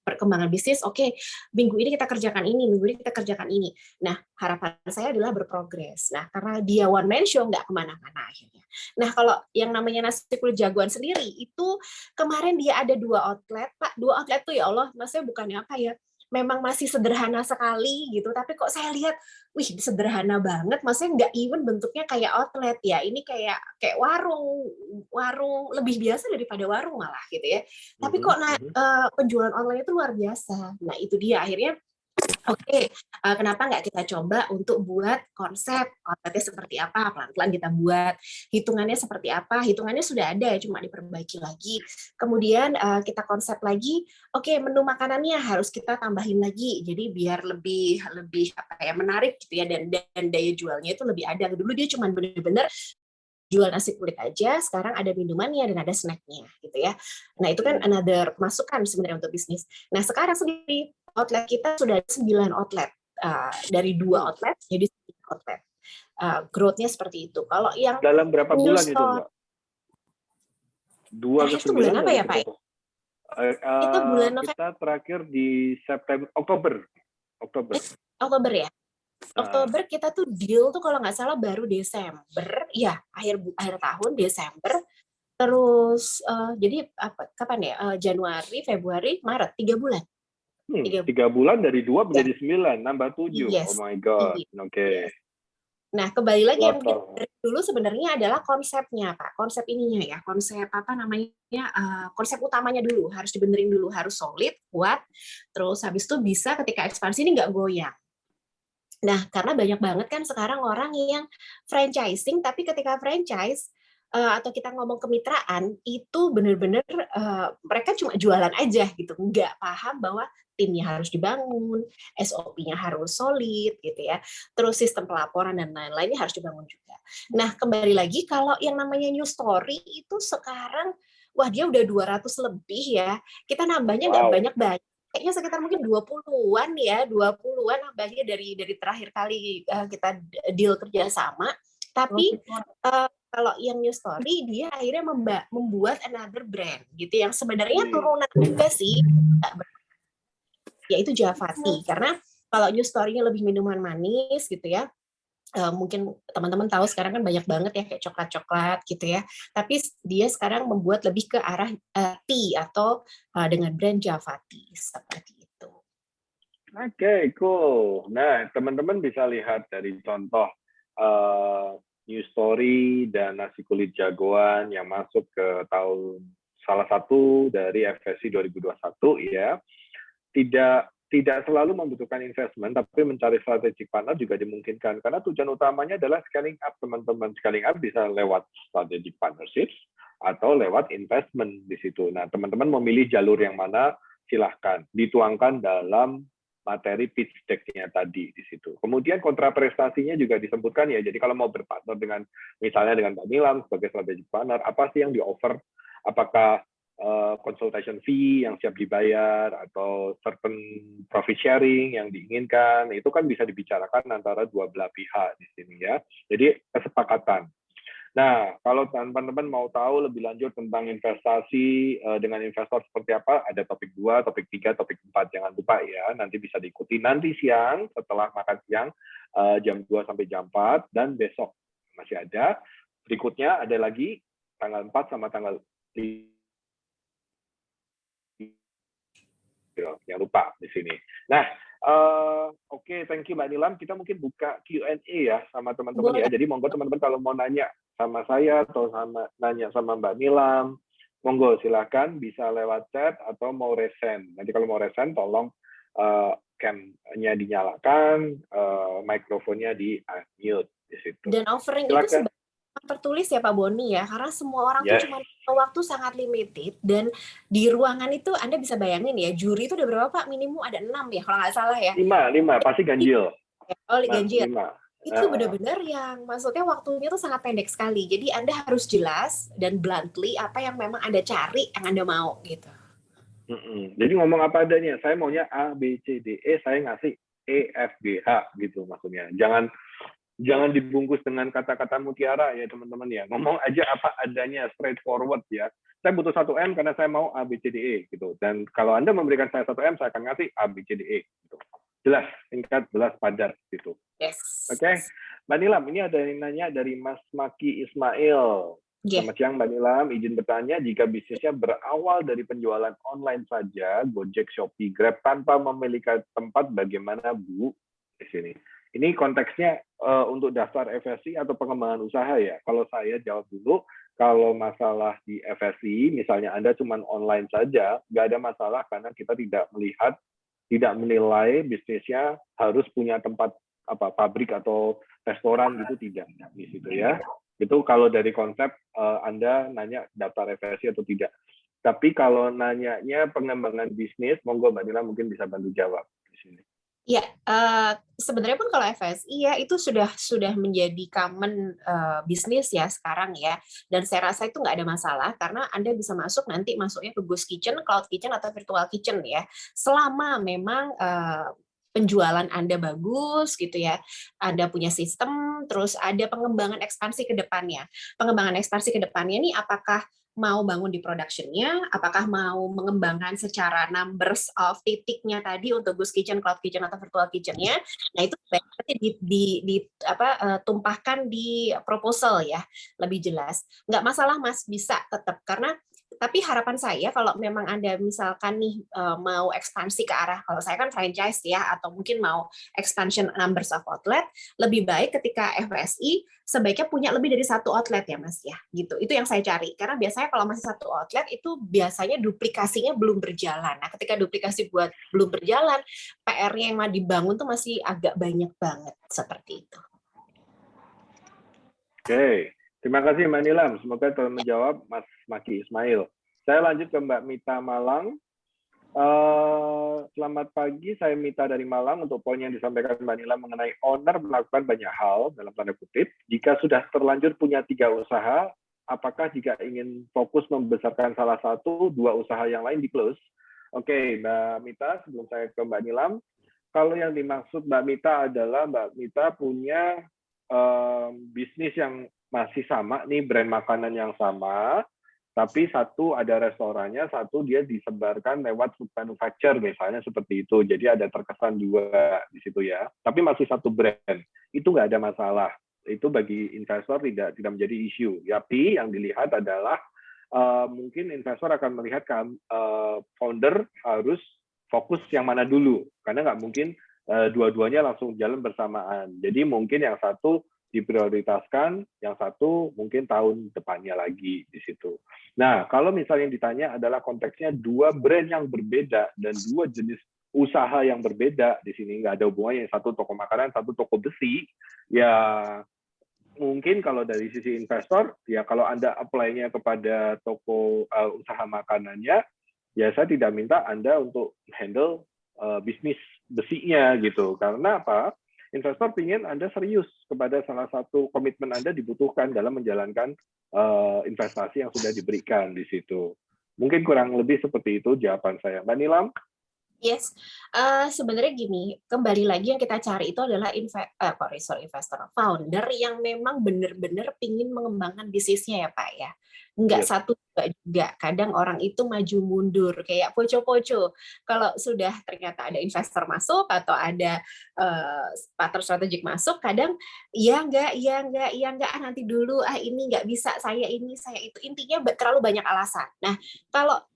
perkembangan bisnis. Oke, minggu ini kita kerjakan ini, minggu ini kita kerjakan ini. Nah, harapan saya adalah berprogres. Nah, karena dia one man show, nggak kemana-mana akhirnya. Nah, kalau yang namanya nasi kulit jagoan sendiri, itu kemarin dia ada 2 outlet, Pak. 2 outlet tuh ya Allah, maksudnya bukannya apa ya, memang masih sederhana sekali gitu, tapi kok saya lihat, wih sederhana banget, maksudnya nggak even bentuknya kayak outlet ya, ini kayak warung lebih biasa daripada warung malah gitu ya. Tapi kok penjualan online itu luar biasa. Nah itu dia akhirnya. Oke, kenapa nggak kita coba untuk buat konsep outletnya seperti apa, pelan-pelan kita buat, hitungannya seperti apa, hitungannya sudah ada, cuma diperbaiki lagi. Kemudian kita konsep lagi, oke menu makanannya harus kita tambahin lagi, jadi biar lebih menarik gitu ya, dan daya jualnya itu lebih ada. Dulu dia cuma benar-benar jual nasi kulit aja, sekarang ada minumannya dan ada snacknya gitu ya. Nah itu kan another masukan sebenarnya untuk bisnis. Nah sekarang sendiri outlet kita sudah 9 outlet, dari 2 outlet jadi 9 outlet. Growth-nya seperti itu. Kalau yang dalam berapa new bulan itu, store, Mbak? 2 ke itu bulan 9 apa dari ya Pak? berapa? Itu bulan November, Kita terakhir di Oktober. Oktober ya. Oktober kita tuh deal tuh kalau nggak salah baru Desember, ya akhir tahun Desember. Terus jadi kapan ya? Januari, Februari, Maret, 3 bulan. 3 bulan dari 2 Ya. menjadi 9, nambah 7. Yes. Oh my God. Yes. Oke. Nah, kembali lagi yang Lots dari dulu sebenarnya adalah konsepnya, Pak. Konsep ininya ya, konsep apa namanya? Konsep utamanya dulu harus dibenerin dulu, harus solid, kuat. Terus habis itu bisa ketika ekspansi ini nggak goyang. Nah, karena banyak banget kan sekarang orang yang franchising, tapi ketika franchise atau kita ngomong kemitraan, itu benar-benar mereka cuma jualan aja gitu, nggak paham bahwa timnya harus dibangun, SOP-nya harus solid gitu ya, terus sistem pelaporan dan lain-lainnya harus dibangun juga. Nah, kembali lagi kalau yang namanya new story itu sekarang, wah dia udah 200 lebih ya, kita nambahnya nggak banyak-banyak. Kayaknya sekitar mungkin 20-an ya, 20-an nambahnya dari terakhir kali kita deal kerjasama. Tapi kalau yang new story dia akhirnya membuat another brand gitu yang sebenarnya turunan juga sih, yaitu Javati. Karena kalau new story-nya lebih minuman manis gitu ya, mungkin teman-teman tahu sekarang kan banyak banget ya kayak coklat-coklat gitu ya. Tapi dia sekarang membuat lebih ke arah tea atau dengan brand Javati seperti itu. Oke, cool. Nah, teman-teman bisa lihat dari contoh new story dan nasi kulit jagoan yang masuk ke tahun salah satu dari FSC 2021 ya. Tidak selalu membutuhkan investment, tapi mencari strategic partner juga dimungkinkan. Karena tujuan utamanya adalah scaling up, teman-teman. Scaling up bisa lewat strategic partnerships atau lewat investment di situ. Nah, teman-teman memilih jalur yang mana, silahkan. Dituangkan dalam materi pitch deck-nya tadi di situ. Kemudian kontraprestasinya juga disebutkan ya. Jadi kalau mau berpartner dengan, misalnya dengan Mbak Nilam sebagai strategic partner, apa sih yang di-offer? Apakah consultation fee yang siap dibayar atau certain profit sharing yang diinginkan, itu kan bisa dibicarakan antara dua belah pihak di sini ya. Jadi kesepakatan. Nah, kalau teman-teman mau tahu lebih lanjut tentang investasi dengan investor seperti apa, ada topik 2, topik 3, topik 4. Jangan lupa ya, nanti bisa diikuti nanti siang setelah makan siang jam 2 sampai jam 4, dan besok masih ada. Berikutnya ada lagi tanggal 4 sama tanggal 5. Jangan lupa di sini. Nah, oke, thank you Mbak Nilam. Kita mungkin buka Q&A ya sama teman-teman ya. Jadi monggo teman-teman kalau mau nanya sama saya atau nanya sama Mbak Nilam, monggo silakan bisa lewat chat atau mau resend. Nanti kalau mau resend tolong cam-nya dinyalakan, mikrofonnya di unmute di situ. Dan offering silakan. itu tertulis ya Pak Boni ya, karena semua orang tuh Yes, cuma waktu sangat limited dan di ruangan itu Anda bisa bayangin ya, juri itu udah berapa Pak? Minimum ada 6 ya kalau nggak salah ya. 5 pasti ganjil. Oh, Mas, ganjil. 5. Itu benar-benar yang maksudnya waktunya tuh sangat pendek sekali. Jadi Anda harus jelas dan bluntly apa yang memang Anda cari, yang Anda mau gitu. Jadi ngomong apa adanya. Saya maunya A, B, C, D, E. Saya ngasih E, F, G, H gitu maksudnya. Jangan dibungkus dengan kata-kata mutiara ya teman-teman ya. Ngomong aja apa adanya, straightforward ya. Saya butuh 1 M karena saya mau A, B, C, D, E gitu. Dan kalau Anda memberikan saya 1 M, saya akan ngasih A, B, C, D, E gitu. Jelas, singkat, jelas, padat gitu. Yes. Oke, Mbak Nilam, ini ada yang nanya dari Mas Maki Ismail. Selamat siang Mbak Nilam, izin bertanya, jika bisnisnya berawal dari penjualan online saja, Gojek, Shopee, Grab, tanpa memiliki tempat, bagaimana Bu? Di sini. Ini konteksnya untuk daftar FSI atau pengembangan usaha ya. Kalau saya jawab dulu, kalau masalah di FSI, misalnya Anda cuma online saja, nggak ada masalah karena kita tidak melihat, tidak menilai bisnisnya harus punya tempat pabrik atau restoran gitu, tidak di situ ya. Itu kalau dari konsep Anda nanya daftar FSI atau tidak. Tapi kalau nanyanya pengembangan bisnis, monggo Mbak Nila mungkin bisa bantu jawab di sini. Ya, sebenarnya pun kalau FSI ya itu sudah menjadi common bisnis ya sekarang ya, dan saya rasa itu nggak ada masalah karena Anda bisa masuknya ke Ghost Kitchen, Cloud Kitchen atau Virtual Kitchen ya, selama memang penjualan Anda bagus gitu ya, Anda punya sistem, terus ada pengembangan ekspansi ke depannya. Pengembangan ekspansi ke depannya nih apakah mau bangun di production-nya, apakah mau mengembangkan secara numbers of titiknya tadi untuk Ghost Kitchen, Cloud Kitchen atau Virtual Kitchen-nya. Nah, itu berarti tumpahkan di proposal ya, lebih jelas. Nggak masalah Mas, bisa tetap karena tapi harapan saya kalau memang Anda misalkan nih mau ekspansi ke arah, kalau saya kan franchise ya, atau mungkin mau expansion numbers of outlet, lebih baik ketika FSI sebaiknya punya lebih dari 1 outlet ya Mas ya, gitu. Itu yang saya cari. Karena biasanya kalau masih 1 outlet itu biasanya duplikasinya belum berjalan. Nah, ketika duplikasi belum berjalan, PR-nya yang mau dibangun tuh masih agak banyak banget seperti itu. Oke. Terima kasih Mbak Nilam, semoga telah menjawab Mas Maki Ismail. Saya lanjut ke Mbak Mita Malang. Selamat pagi, saya Mita dari Malang. Untuk poin yang disampaikan Mbak Nilam mengenai owner melakukan banyak hal, dalam tanda kutip, jika sudah terlanjur punya 3 usaha, apakah jika ingin fokus membesarkan salah satu, 2 usaha yang lain di close? Oke, Mbak Mita, sebelum saya ke Mbak Nilam, kalau yang dimaksud Mbak Mita adalah Mbak Mita punya bisnis yang masih sama nih, brand makanan yang sama, tapi satu ada restorannya, satu dia disebarkan lewat food manufacturer misalnya seperti itu. Jadi ada terkesan juga di situ ya. Tapi masih satu brand. Itu nggak ada masalah. Itu bagi investor tidak menjadi isu. Tapi yang dilihat adalah mungkin investor akan melihat founder harus fokus yang mana dulu. Karena nggak mungkin dua-duanya langsung jalan bersamaan. Jadi mungkin yang satu diprioritaskan, yang satu mungkin tahun depannya lagi di situ. Nah, kalau misalnya ditanya adalah konteksnya 2 brand yang berbeda dan 2 jenis usaha yang berbeda, di sini nggak ada hubungannya, yang satu toko makanan, satu toko besi, ya mungkin kalau dari sisi investor, ya kalau Anda apply-nya kepada toko usaha makanannya, ya saya tidak minta Anda untuk handle bisnis besinya gitu. Karena apa? Investor ingin Anda serius kepada salah satu komitmen Anda dibutuhkan dalam menjalankan investasi yang sudah diberikan di situ. Mungkin kurang lebih seperti itu jawaban saya. Mbak Nilam? Yes, sebenarnya gini, kembali lagi yang kita cari itu adalah investor, founder yang memang benar-benar pingin mengembangkan bisnisnya ya Pak ya. Nggak satu juga, kadang orang itu maju mundur, kayak poco-poco. Kalau sudah ternyata ada investor masuk atau ada partner strategik masuk, kadang ya enggak, nanti dulu, ini nggak bisa, saya ini, saya itu. Intinya terlalu banyak alasan. Nah,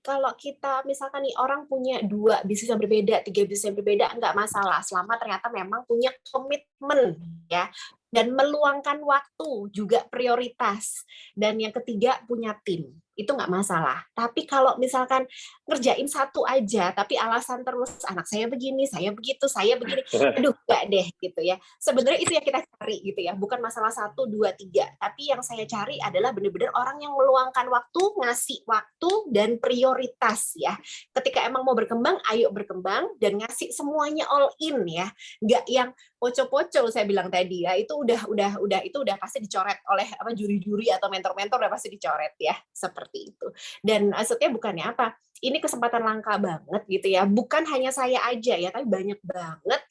kalau kita misalkan nih orang punya 2 bisnis yang berbeda, 3 bisnis yang berbeda, nggak masalah selama ternyata memang punya komitmen ya, dan meluangkan waktu juga prioritas. Dan yang ketiga punya tim. itu nggak masalah. Tapi kalau misalkan ngerjain satu aja, tapi alasan terus anak saya begini, saya begitu, saya begini, aduh nggak deh gitu ya. Sebenarnya itu yang kita cari gitu ya, bukan masalah 1, 2, 3. Tapi yang saya cari adalah benar-benar orang yang meluangkan waktu, ngasih waktu dan prioritas ya. Ketika emang mau berkembang, ayo berkembang dan ngasih semuanya all in ya. Nggak yang poco-poco saya bilang tadi ya, itu udah pasti dicoret oleh juri-juri atau mentor-mentor, udah pasti dicoret ya, seperti itu. Dan maksudnya bukannya apa, ini kesempatan langka banget gitu ya, bukan hanya saya aja ya, tapi banyak banget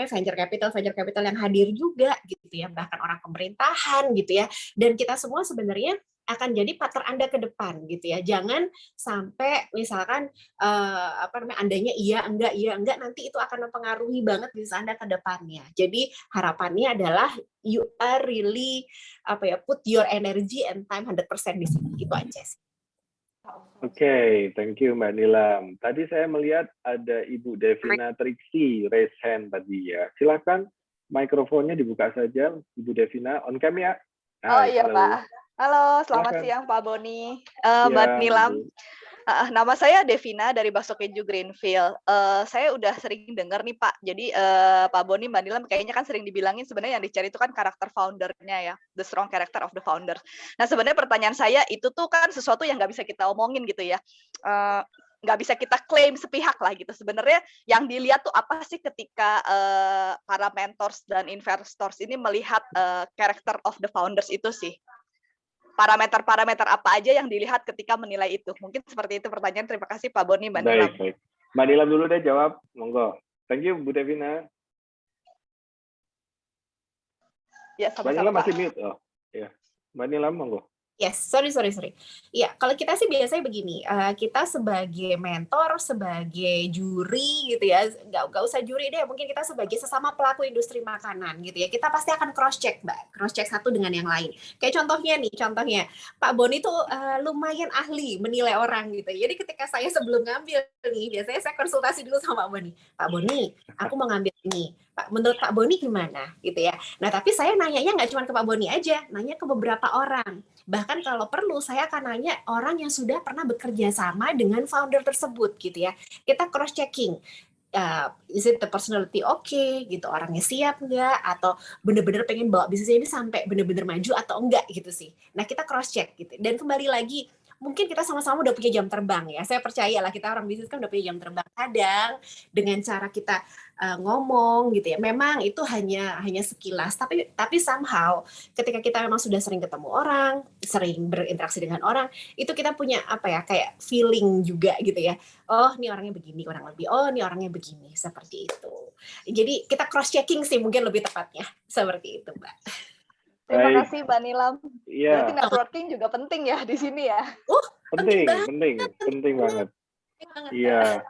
venture capital yang hadir juga gitu ya, bahkan orang pemerintahan gitu ya, dan kita semua sebenarnya akan jadi partner Anda ke depan gitu ya. Jangan sampai misalkan andanya iya enggak, nanti itu akan mempengaruhi banget bisnis Anda ke depannya. Jadi harapannya adalah you are really put your energy and time 100% di sini. Itu aja sih. Oke, thank you Mbak Nilam. Tadi saya melihat ada Ibu Devina Triksi raise hand tadi ya. Silakan mikrofonnya dibuka saja, Ibu Devina. On cam ya. Oh iya halo. Pak. Halo, selamat Silakan. siang Pak Boni. Ya, Mbak Nilam. Ibu. Nama saya Devina dari Bakso Keju Greenfield. Saya udah sering dengar nih Pak. Jadi Pak Boni, Mbak Nilam kayaknya kan sering dibilangin sebenarnya yang dicari itu kan karakter foundernya ya, the strong character of the founders. Nah sebenarnya pertanyaan saya itu tuh kan sesuatu yang nggak bisa kita omongin gitu ya. Nggak bisa kita klaim sepihak lah gitu. Sebenarnya yang dilihat tuh apa sih ketika para mentors dan investors ini melihat character of the founders itu sih? Parameter-parameter apa aja yang dilihat ketika menilai itu? Mungkin seperti itu pertanyaan. Terima kasih Pak Boni, Mbak Nilam. Baik. Mbak Nilam dulu deh jawab, monggo. Thank you Bu Devina. Ya, Mbak Nilam sama-sama. masih mute. Oh, ya. Mbak Nilam monggo. Yes, sorry. Iya, kalau kita sih biasanya begini, kita sebagai mentor, sebagai juri gitu ya, nggak usah juri deh, mungkin kita sebagai sesama pelaku industri makanan gitu ya, kita pasti akan cross check Mbak, cross check satu dengan yang lain. Kayak contohnya Pak Boni tuh lumayan ahli menilai orang gitu. Jadi ketika saya sebelum ngambil nih, biasanya saya konsultasi dulu sama Pak Boni. Pak Boni, aku mau ngambil ini. Pak, menurut Pak Boni gimana gitu ya. Nah, tapi saya nanyanya nggak cuma ke Pak Boni aja, nanya ke beberapa orang. Bahkan kalau perlu saya akan nanya orang yang sudah pernah bekerja sama dengan founder tersebut gitu ya. Kita cross checking. Is it the personality okay gitu, orangnya siap nggak, atau bener-bener pengen bawa bisnisnya ini sampai bener-bener maju atau enggak gitu sih. Nah kita cross check gitu. Dan kembali lagi, mungkin kita sama-sama udah punya jam terbang ya. Saya percaya lah kita orang bisnis kan udah punya jam terbang. Kadang dengan cara kita ngomong gitu ya, memang itu hanya sekilas, tapi somehow ketika kita memang sudah sering ketemu orang, sering berinteraksi dengan orang, itu kita punya kayak feeling juga gitu ya. Oh, ini orangnya begini, kurang lebih. Oh, ini orangnya begini, seperti itu. Jadi kita cross checking sih mungkin lebih tepatnya, seperti itu, Mbak. Terima kasih Mbak Nilam. Iya. Berarti networking juga penting ya di sini ya. Penting banget. Iya.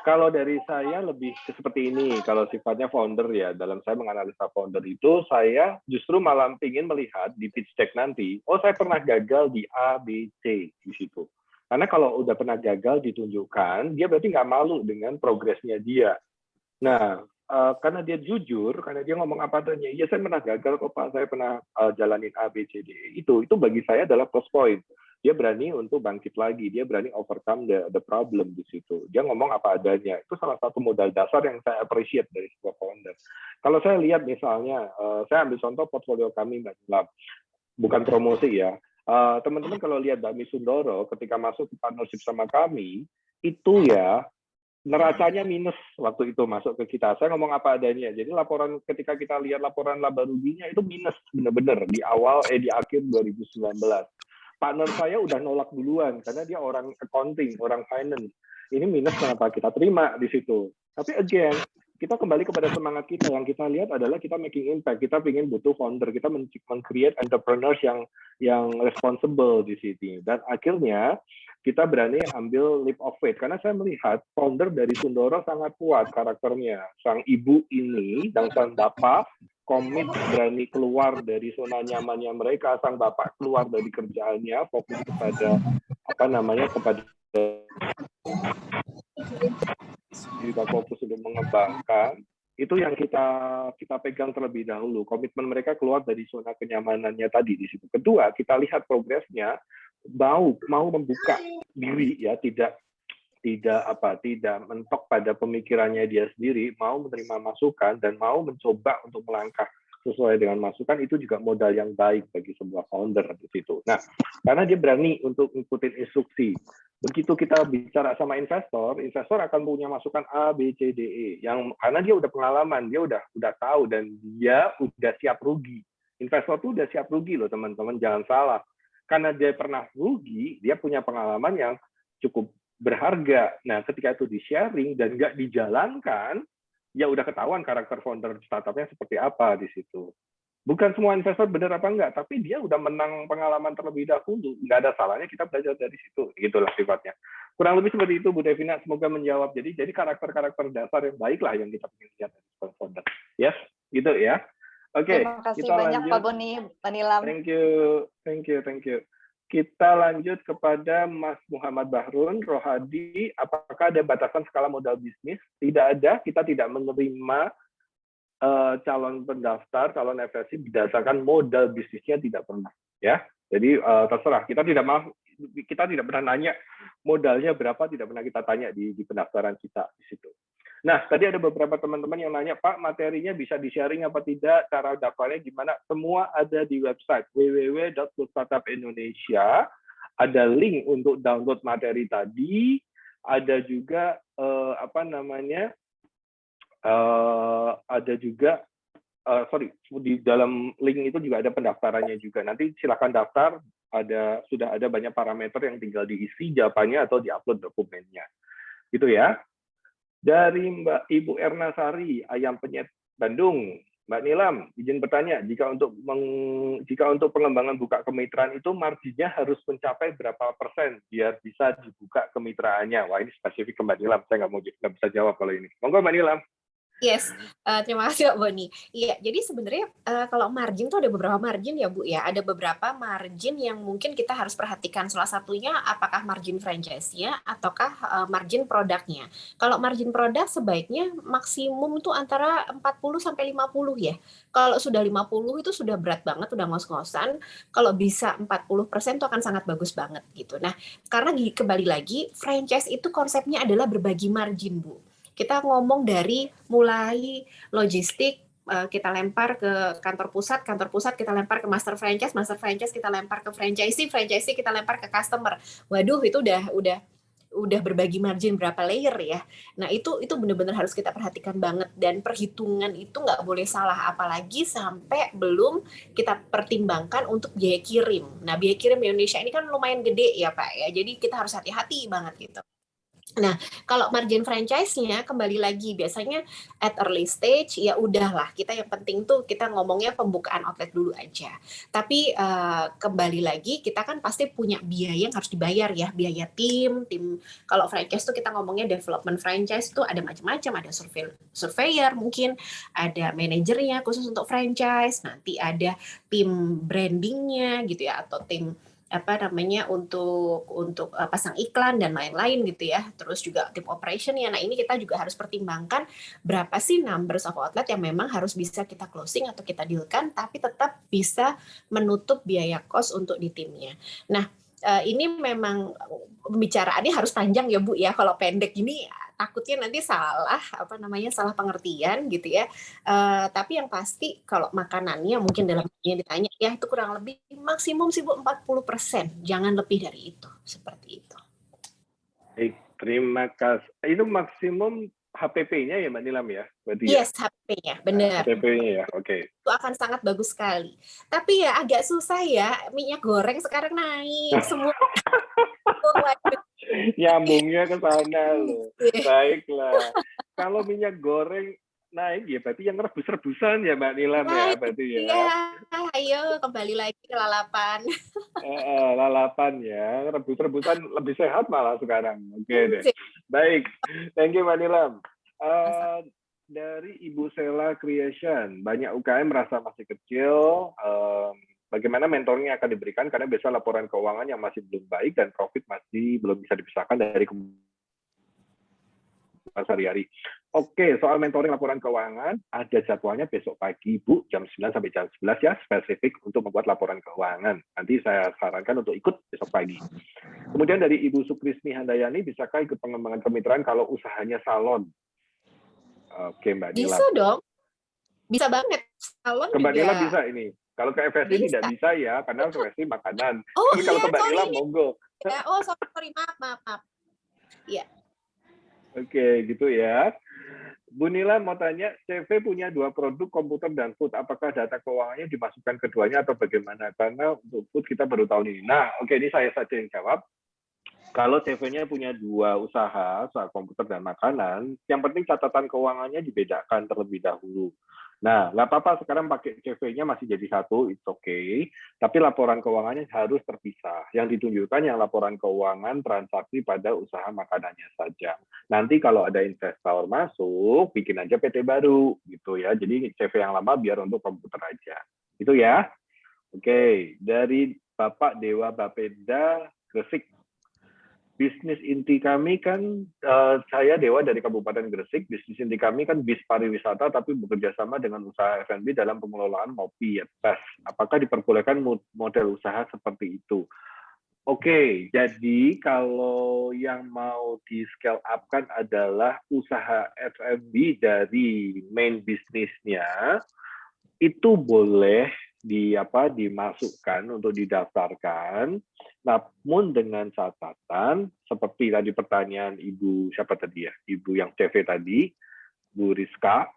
Kalau dari saya lebih seperti ini, kalau sifatnya founder ya, dalam saya menganalisa founder itu, saya justru malah ingin melihat di pitch deck nanti, oh saya pernah gagal di A, B, C di situ. Karena kalau udah pernah gagal ditunjukkan, dia berarti nggak malu dengan progresnya dia. Nah, karena dia jujur, karena dia ngomong apa adanya, iya saya pernah gagal kok Pak, saya pernah jalanin A, B, C, D. Itu bagi saya adalah plus point. Dia berani untuk bangkit lagi, dia berani overcome the problem di situ. Dia ngomong apa adanya. Itu salah satu modal dasar yang saya appreciate dari sebuah founder. Kalau saya lihat misalnya, saya ambil contoh portfolio kami Mbak Nilam, bukan promosi ya. Teman-teman kalau lihat Bakmi Sundoro ketika masuk ke partnership sama kami, itu ya neracanya minus waktu itu masuk ke kita. Saya ngomong apa adanya. Jadi laporan ketika kita lihat laporan laba ruginya itu minus benar-benar di akhir 2019. Partner saya udah nolak duluan karena dia orang accounting, orang finance. Ini minus kenapa kita terima di situ. Tapi again, kita kembali kepada semangat kita. Yang kita lihat adalah kita making impact. Kita ingin butuh founder. Kita men-create entrepreneurs yang responsible di sini. Dan akhirnya kita berani ambil leap of faith. Karena saya melihat founder dari Sundoro sangat kuat karakternya. Sang ibu ini dan sang bapak komit berani keluar dari zona nyamannya mereka. Sang bapak keluar dari kerjaannya, fokus kepada kepada juga fokus untuk mengembangkan. Itu yang kita pegang terlebih dahulu. Komitmen mereka keluar dari zona kenyamanannya tadi di situ. Kedua, kita lihat progresnya. mau membuka diri ya, tidak mentok pada pemikirannya dia sendiri, mau menerima masukan dan mau mencoba untuk melangkah sesuai dengan masukan, itu juga modal yang baik bagi sebuah founder di situ. Nah, karena dia berani untuk ngikutin instruksi. Begitu kita bicara sama investor akan punya masukan A, B, C, D, E. Karena dia udah pengalaman, dia udah tahu dan dia udah siap rugi. Investor tuh udah siap rugi loh teman-teman, jangan salah. Karena dia pernah rugi, dia punya pengalaman yang cukup berharga. Nah, ketika itu di-sharing dan nggak dijalankan, ya udah ketahuan karakter founder startupnya seperti apa di situ. Bukan semua investor benar apa enggak, tapi dia udah menang pengalaman terlebih dahulu. Nggak ada salahnya kita belajar dari situ. Gitulah sifatnya. Kurang lebih seperti itu, Bu Devina. Semoga menjawab. Jadi karakter-karakter dasar yang baik lah yang kita ingin lihat dari founder. Yes, gitu ya. Oke, Terima kasih kita banyak lanjut. Pak Boni, Mbak Nilam. Thank you. Kita lanjut kepada Mas Muhammad Bahrun Rohadi. Apakah ada batasan skala modal bisnis? Tidak ada. Kita tidak menerima calon pendaftar, calon FSI berdasarkan modal bisnisnya, tidak pernah. Ya, jadi terserah. Kita tidak pernah nanya modalnya berapa, tidak pernah kita tanya di pendaftaran kita di situ. Nah, tadi ada beberapa teman-teman yang nanya, Pak, materinya bisa di-sharing apa tidak, cara daftarnya gimana? Semua ada di website www.startup.indonesia. Ada link untuk download materi tadi, ada juga di dalam link itu juga ada pendaftarannya juga. Nanti silakan daftar, sudah ada banyak parameter yang tinggal diisi jawabannya atau diupload dokumennya. Gitu ya. Dari Ibu Erna Sari, Ayam Penyet Bandung, Mbak Nilam, izin bertanya, jika untuk pengembangan buka kemitraan itu marginnya harus mencapai berapa persen biar bisa dibuka kemitraannya? Wah, ini spesifik ke Mbak Nilam, saya nggak bisa jawab kalau ini. Monggo Mbak Nilam. Yes, terima kasih Pak Boni. Iya, jadi sebenarnya kalau margin tuh ada beberapa margin ya Bu ya. Ada beberapa margin yang mungkin kita harus perhatikan. Salah satunya apakah margin franchise-nya ataukah margin produknya. Kalau margin produk sebaiknya maksimum tuh antara 40-50 ya. Kalau sudah 50 itu sudah berat banget, udah ngos-ngosan. Kalau bisa 40% itu akan sangat bagus banget gitu. Nah, karena kembali lagi franchise itu konsepnya adalah berbagi margin Bu. Kita ngomong dari mulai logistik, kita lempar ke kantor pusat kita lempar ke master franchise kita lempar ke franchisee kita lempar ke customer. Waduh, itu udah berbagi margin berapa layer ya. Nah, itu benar-benar harus kita perhatikan banget, dan perhitungan itu nggak boleh salah, apalagi sampai belum kita pertimbangkan untuk biaya kirim. Nah, biaya kirim di Indonesia ini kan lumayan gede ya Pak ya. Jadi kita harus hati-hati banget gitu. Nah, kalau margin franchise-nya kembali lagi biasanya at early stage ya udahlah, kita yang penting tuh kita ngomongnya pembukaan outlet dulu aja. Tapi kembali lagi kita kan pasti punya biaya yang harus dibayar ya, biaya tim. Kalau franchise tuh kita ngomongnya development franchise tuh ada macam-macam, ada surveyor mungkin, ada manajernya khusus untuk franchise, nanti ada tim brandingnya gitu ya, atau tim untuk pasang iklan dan lain-lain gitu ya. Terus juga tim operationnya. Nah, ini kita juga harus pertimbangkan berapa sih numbers of outlet yang memang harus bisa kita closing atau kita dealkan, tapi tetap bisa menutup biaya cost untuk di timnya. Nah, ini memang pembicaraannya harus panjang ya Bu ya. Kalau pendek gini takutnya nanti salah pengertian gitu ya. Tapi yang pasti kalau makanannya mungkin dalam yang ditanya ya itu kurang lebih maksimum sih Bu 40%, jangan lebih dari itu, seperti itu. Baik, terima kasih. Itu maksimum HPP-nya ya Mbak Nilam ya? Berarti yes, HPP-nya, benar. HPP-nya ya, oke. Itu akan sangat bagus sekali. Tapi ya agak susah ya, minyak goreng sekarang naik semua. Nyambungnya ke sana loh. Baiklah. Kalau minyak goreng naik ya berarti yang rebus-rebusan ya Mbak Nilam ya berarti ya. Iya, ayo kembali lagi ke lalapan. Lalapan ya, rebus-rebusan lebih sehat malah sekarang. Oke deh. Baik, thank you Mbak Nilam. Dari Ibu Sela Creation, banyak UKM merasa masih kecil. Bagaimana mentoringnya akan diberikan karena biasa laporan keuangan yang masih belum baik dan profit masih belum bisa dipisahkan dari sehari-hari. Oke, soal mentoring laporan keuangan, ada jadwalnya besok pagi, Bu, jam 9 sampai jam 11 ya, spesifik untuk membuat laporan keuangan. Nanti saya sarankan untuk ikut besok pagi. Kemudian dari Ibu Sukrismi Handayani, bisakah ikut pengembangan kemitraan kalau usahanya salon? Oke, Mbak Nila. Bisa dong. Bisa banget. Salon ke Mbak juga. Nila bisa ini. Kalau ke FSI Bisa. tidak bisa ya, karena FSI makanan. Oh Tapi kalau iya, ke Mbak Nila, sorry. monggo. Ya, oh sorry, maaf. Iya. Oke, gitu ya. Bu Nila mau tanya, CV punya 2 produk, komputer dan food. Apakah data keuangannya dimasukkan keduanya atau bagaimana? Karena untuk food kita baru tahun ini. Nah, oke, ini saya saja yang jawab. Kalau CV-nya punya 2 usaha, usaha komputer dan makanan, yang penting catatan keuangannya dibedakan terlebih dahulu. Nah, nggak apa-apa sekarang pakai CV-nya masih jadi satu, it's okay. Tapi laporan keuangannya harus terpisah. Yang ditunjukkan yang laporan keuangan transaksi pada usaha makanannya saja. Nanti kalau ada investor masuk, bikin aja PT baru gitu ya. Jadi CV yang lama biar untuk komputer aja. Itu ya. Oke, dari Bapak Dewa Bapeda Gresik. Bisnis inti kami kan, saya Dewa dari Kabupaten Gresik, bisnis inti kami kan bis pariwisata tapi bekerja sama dengan usaha F&B dalam pengelolaan ngopi ya, tes. Apakah diperbolehkan model usaha seperti itu? Oke, jadi kalau yang mau di scale up kan adalah usaha F&B dari main bisnisnya, itu boleh dimasukkan untuk didaftarkan, namun dengan catatan seperti tadi pertanyaan Ibu siapa tadi ya, Ibu yang CV tadi, Bu Rizka,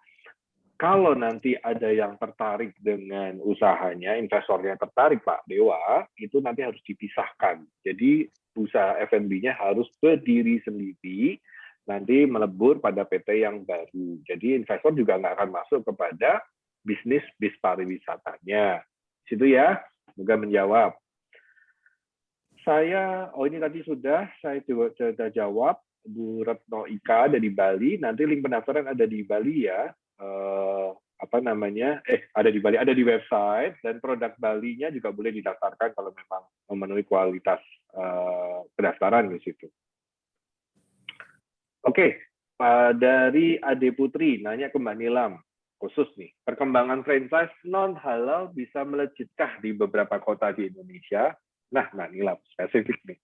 kalau nanti ada yang tertarik dengan usahanya, investornya tertarik Pak Dewa, itu nanti harus dipisahkan. Jadi usaha F&B-nya harus berdiri sendiri, nanti melebur pada PT yang baru. Jadi investor juga nggak akan masuk kepada bisnis bis pariwisatanya. Situ ya, semoga menjawab. Ini tadi saya sudah jawab, Bu Retno Ika ada di Bali, nanti link pendaftaran ada di Bali ya, ada di Bali, ada di website, dan produk Bali-nya juga boleh didaftarkan kalau memang memenuhi kualitas pendaftaran di situ. Oke, dari Ade Putri, nanya ke Mbak Nilam, khusus nih, perkembangan franchise non-halal bisa melejitkah di beberapa kota di Indonesia? Nah, Mbak Nilam, spesifik nih.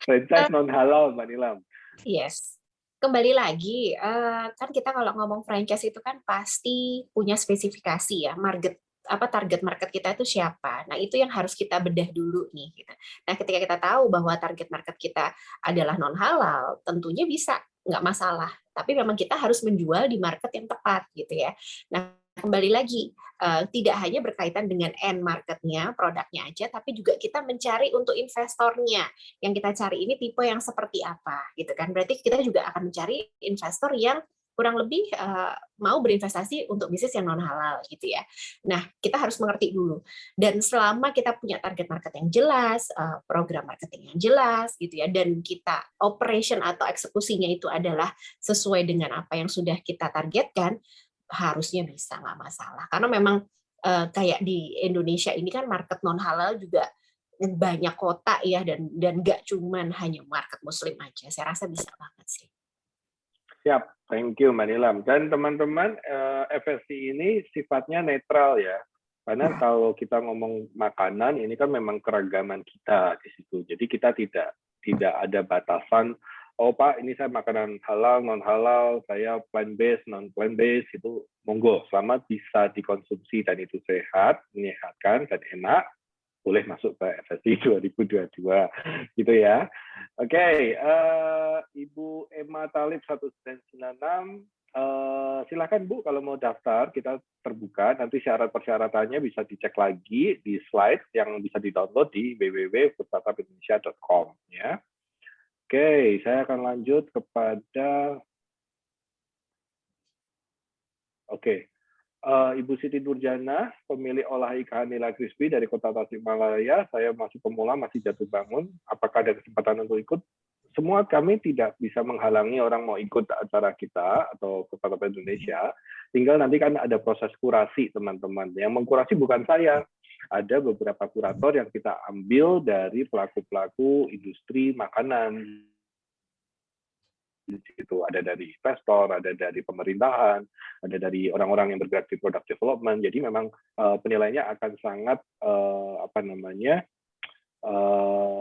Franchise non-halal, Mbak Nilam. Yes. Kembali lagi, kan kita kalau ngomong franchise itu kan pasti punya spesifikasi ya, target market kita itu siapa. Nah, itu yang harus kita bedah dulu nih. Gitu. Nah, ketika kita tahu bahwa target market kita adalah non-halal, tentunya bisa, nggak masalah. Tapi memang kita harus menjual di market yang tepat, gitu ya. Nah, kembali lagi, tidak hanya berkaitan dengan end marketnya, produknya aja, tapi juga kita mencari untuk investornya. Yang kita cari ini tipe yang seperti apa, gitu kan? Berarti kita juga akan mencari investor yang kurang lebih mau berinvestasi untuk bisnis yang non halal gitu ya. Nah, kita harus mengerti dulu. Dan selama kita punya target market yang jelas, program marketing yang jelas gitu ya, dan kita operation atau eksekusinya itu adalah sesuai dengan apa yang sudah kita targetkan, harusnya bisa, nggak masalah. Karena memang kayak di Indonesia ini kan market non halal juga banyak kota ya, dan nggak cuman hanya market Muslim aja. Saya rasa bisa banget sih. Siap, thank you Mbak Nilam. Dan teman-teman, FSC ini sifatnya netral ya. Karena kalau kita ngomong makanan, ini kan memang keragaman kita di situ. Jadi kita tidak ada batasan, oh Pak, ini saya makanan halal, non-halal, saya plant-based, non-plant-based, itu monggo. Selama bisa dikonsumsi dan itu sehat, menyehatkan, dan enak, boleh masuk ke FSC 2022 gitu ya. Oke, Ibu Emma Talib 1996, silakan Bu kalau mau daftar, kita terbuka. Nanti syarat persyaratannya bisa dicek lagi di slide yang bisa di-download di www.foodstartupindonesia.com ya. Oke, saya akan lanjut kepada Ibu Siti Nurjana, pemilik olah ikan nila crispy dari Kota Tasikmalaya. Saya masih pemula, masih jatuh bangun. Apakah ada kesempatan untuk ikut? Semua kami tidak bisa menghalangi orang mau ikut acara kita atau Kota Indonesia. Tinggal nanti kan ada proses kurasi teman-teman. Yang mengkurasi bukan saya. Ada beberapa kurator yang kita ambil dari pelaku-pelaku industri makanan. Di situ ada dari investor, ada dari pemerintahan, ada dari orang-orang yang bergerak di product development. Jadi memang penilaiannya akan sangat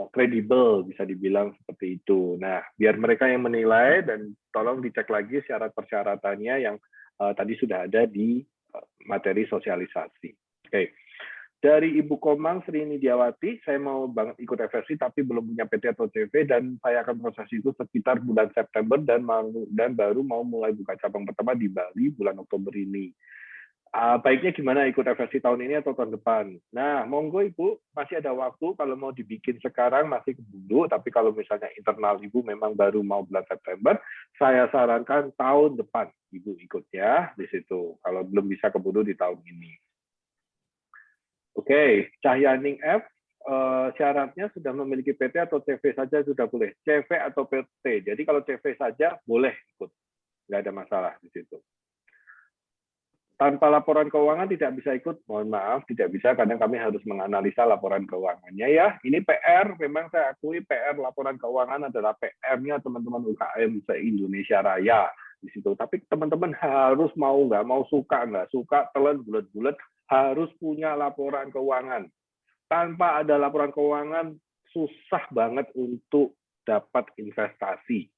kredibel, bisa dibilang seperti itu. Nah, biar mereka yang menilai dan tolong dicek lagi syarat persyaratannya yang tadi sudah ada di materi sosialisasi. Oke. Dari Ibu Komang Sri Nidiawati, saya mau banget ikut FSC tapi belum punya PT atau CV dan saya akan proses itu sekitar bulan September dan baru mau mulai buka cabang pertama di Bali bulan Oktober ini. Baiknya gimana ikut FSC tahun ini atau tahun depan? Nah, monggo Ibu, masih ada waktu. Kalau mau dibikin sekarang masih keburu, tapi kalau misalnya internal Ibu memang baru mau bulan September, saya sarankan tahun depan Ibu ikutnya di situ. Kalau belum bisa keburu di tahun ini. Oke, Cahyaning F, syaratnya sudah memiliki PT atau CV saja sudah boleh. CV atau PT. Jadi kalau CV saja boleh ikut, nggak ada masalah di situ. Tanpa laporan keuangan tidak bisa ikut, mohon maaf, tidak bisa, kadang kami harus menganalisa laporan keuangannya ya. Ini PR, memang saya akui PR laporan keuangan adalah PR-nya teman-teman UKM se-Indonesia Raya di situ. Tapi teman-teman harus mau nggak, mau suka nggak, suka telan bulat-bulat, harus punya laporan keuangan. Tanpa ada laporan keuangan, susah banget untuk dapat investasi.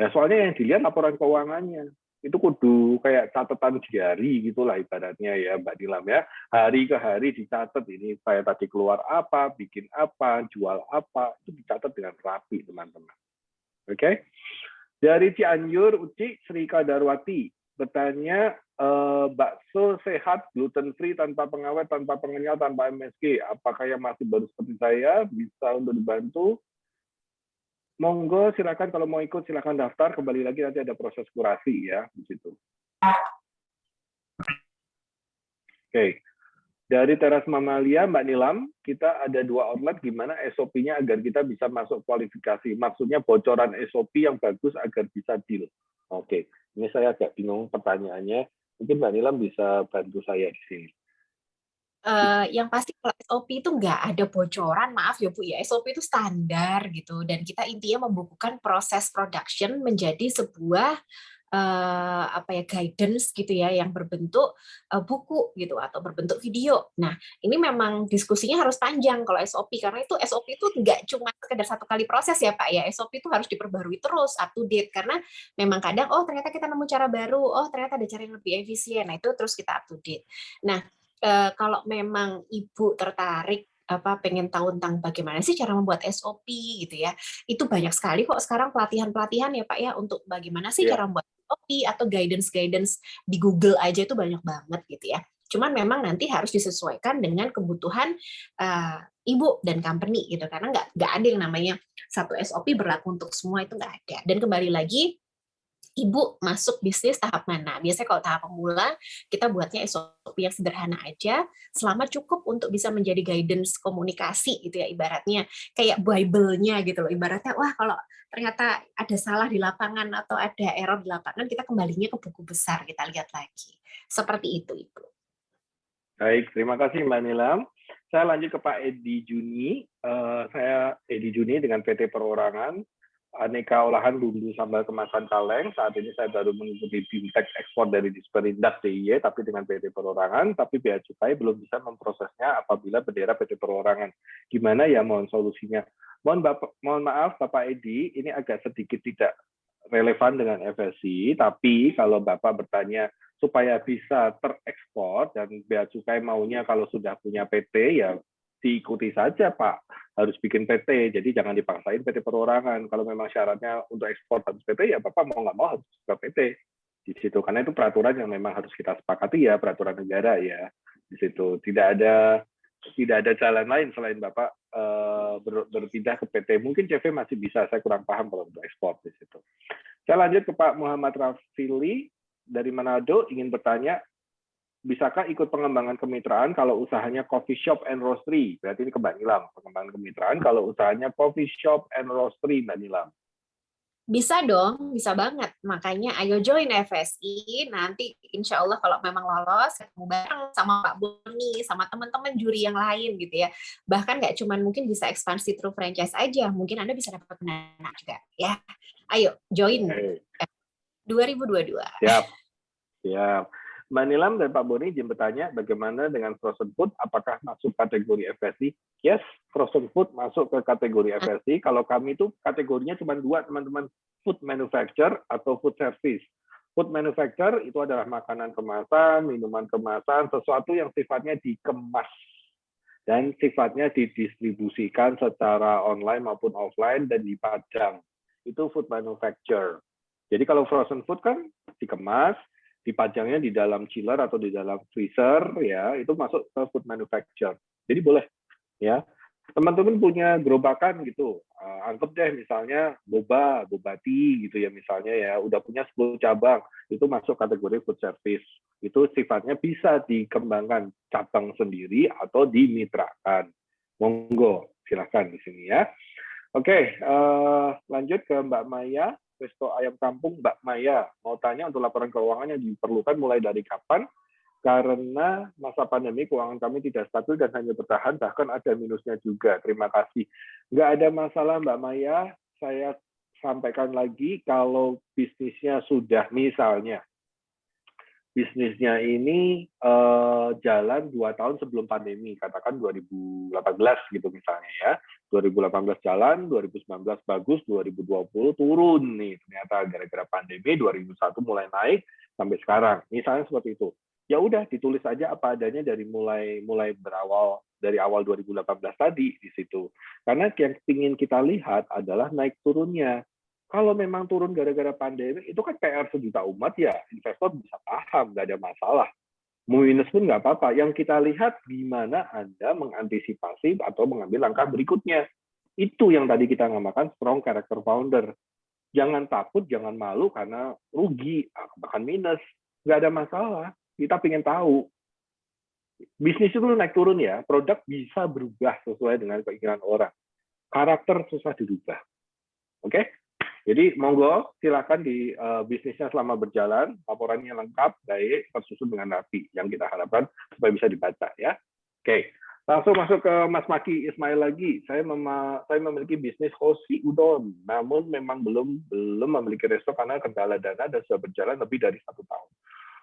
Ya, soalnya yang dilihat laporan keuangannya. Itu kudu kayak catatan diary gitulah ibaratnya ya Mbak Nilam ya. Hari ke hari dicatat, ini saya tadi keluar apa, bikin apa, jual apa, itu dicatat dengan rapi teman-teman. Oke. Dari Cianjur, Uci Sri Kadarwati bertanya, bakso sehat, gluten free, tanpa pengawet, tanpa pengenyal, tanpa MSG. Apakah yang masih baru seperti saya bisa untuk dibantu? Monggo, silakan kalau mau ikut silakan daftar. Kembali lagi nanti ada proses kurasi ya di situ. Oke. Dari Teras Mamalia, Mbak Nilam, kita ada 2 outlet gimana SOP-nya agar kita bisa masuk kualifikasi. Maksudnya bocoran SOP yang bagus agar bisa deal. Oke, ini saya agak bingung pertanyaannya. Mungkin Mbak Nilam bisa bantu saya di sini. Yang pasti kalau SOP itu nggak ada bocoran, maaf ya Bu ya, SOP itu standar gitu, dan kita intinya membukukan proses production menjadi sebuah guidance gitu ya, yang berbentuk buku gitu atau berbentuk video. Nah, ini memang diskusinya harus panjang kalau SOP, karena itu SOP itu nggak cuma sekedar satu kali proses ya Pak ya, SOP itu harus diperbarui terus, up to date, karena memang kadang ternyata kita nemu cara baru, ternyata ada cara yang lebih efisien, nah itu terus kita up to date. Nah, kalau memang Ibu tertarik pengen tahu tentang bagaimana sih cara membuat SOP gitu ya, itu banyak sekali kok sekarang pelatihan-pelatihan ya Pak ya untuk bagaimana sih cara membuat SOP atau guidance di Google aja itu banyak banget gitu ya. Cuman memang nanti harus disesuaikan dengan kebutuhan Ibu dan company gitu, karena nggak ada yang namanya satu SOP berlaku untuk semua, itu nggak ada. Dan kembali lagi, Ibu masuk bisnis tahap mana? Biasanya kalau tahap pemula, kita buatnya SOP yang sederhana aja, selama cukup untuk bisa menjadi guidance komunikasi gitu ya, ibaratnya kayak Bible-nya gitu loh. Ibaratnya, wah kalau ternyata ada salah di lapangan atau ada error di lapangan, kita kembalinya ke buku besar, kita lihat lagi. Seperti itu, Ibu. Baik, terima kasih Mbak Nilam. Saya lanjut ke Pak Edi Juni. Saya Edi Juni dengan PT Perorangan. Aneka olahan bumbu sambal kemasan kaleng. Saat ini saya baru mengikuti BIMTEK ekspor dari Disperindak DIY, tapi dengan PT Perorangan, tapi Bea Cukai belum bisa memprosesnya apabila bendera PT Perorangan. Gimana ya mohon solusinya? Mohon maaf Bapak Edi, ini agak sedikit tidak relevan dengan FSC, tapi kalau Bapak bertanya supaya bisa terekspor dan Bea Cukai maunya kalau sudah punya PT, ya diikuti saja Pak, harus bikin PT, jadi jangan dipaksain PT Perorangan. Kalau memang syaratnya untuk ekspor harus PT, ya Bapak mau nggak mau harus buka PT di situ, karena itu peraturan yang memang harus kita sepakati ya, peraturan negara ya di situ. Tidak ada jalan lain selain Bapak berpindah ke PT. Mungkin CV masih bisa, saya kurang paham kalau untuk ekspor di situ. Saya lanjut ke Pak Muhammad Rafili dari Manado, ingin bertanya, bisakah ikut pengembangan kemitraan kalau usahanya coffee shop and roastery? Berarti ini ke Mbak Nilam, pengembangan kemitraan kalau usahanya coffee shop and roastery, Mbak Nilam. Bisa dong, bisa banget. Makanya ayo join FSI, nanti insya Allah kalau memang lolos, ketemu bareng sama Pak Boni, sama teman-teman juri yang lain gitu ya. Bahkan nggak cuma mungkin bisa ekspansi through franchise aja, mungkin Anda bisa dapat pendanaan juga. Ya, ayo join 2022. Siap, siap. Mbak Nilam dan Pak Boni izin bertanya, bagaimana dengan frozen food? Apakah masuk kategori FSI? Yes, frozen food masuk ke kategori FSI. Kalau kami itu kategorinya cuma 2, teman-teman. Food manufacturer atau food service. Food manufacturer itu adalah makanan kemasan, minuman kemasan, sesuatu yang sifatnya dikemas dan sifatnya didistribusikan secara online maupun offline dan dipajang. Itu food manufacturer. Jadi kalau frozen food kan dikemas, dipajangnya di dalam chiller atau di dalam freezer, ya itu masuk ke food manufacturer. Jadi boleh, ya. Teman-teman punya gerobakan gitu, anggap deh misalnya boba tea gitu ya misalnya ya, udah punya 10 cabang, itu masuk kategori food service. Itu sifatnya bisa dikembangkan cabang sendiri atau dimitrakan. Monggo, silakan di sini ya. Oke, lanjut ke Mbak Maya. Resto Ayam Kampung, Mbak Maya, mau tanya untuk laporan keuangan yang diperlukan mulai dari kapan? Karena masa pandemi keuangan kami tidak stabil dan hanya bertahan, bahkan ada minusnya juga. Terima kasih. Nggak ada masalah Mbak Maya, saya sampaikan lagi kalau bisnisnya sudah misalnya, bisnisnya ini jalan 2 tahun sebelum pandemi, katakan 2018 gitu misalnya ya. 2018 jalan, 2019 bagus, 2020 turun nih. Ternyata gara-gara pandemi, 2021 mulai naik sampai sekarang. Misalnya seperti itu. Ya udah ditulis aja apa adanya dari mulai berawal dari awal 2018 tadi di situ. Karena yang ingin kita lihat adalah naik turunnya. Kalau memang turun gara-gara pandemi, itu kan PR sejuta umat ya, investor bisa paham, nggak ada masalah. Mau minus pun nggak apa-apa. Yang kita lihat gimana Anda mengantisipasi atau mengambil langkah berikutnya. Itu yang tadi kita namakan strong character founder. Jangan takut, jangan malu karena rugi, bahkan minus. Nggak ada masalah. Kita ingin tahu. Bisnis itu naik turun ya, produk bisa berubah sesuai dengan keinginan orang. Karakter susah dirubah. Oke? Jadi monggo silakan di bisnisnya selama berjalan, laporannya lengkap, baik, tersusun dengan rapi yang kita harapkan supaya bisa dibaca ya. Oke, langsung masuk ke Mas Maki Ismail lagi. Saya memiliki bisnis Hoshi Udon, namun memang belum memiliki resto karena kendala dana dan sudah berjalan lebih dari 1 tahun.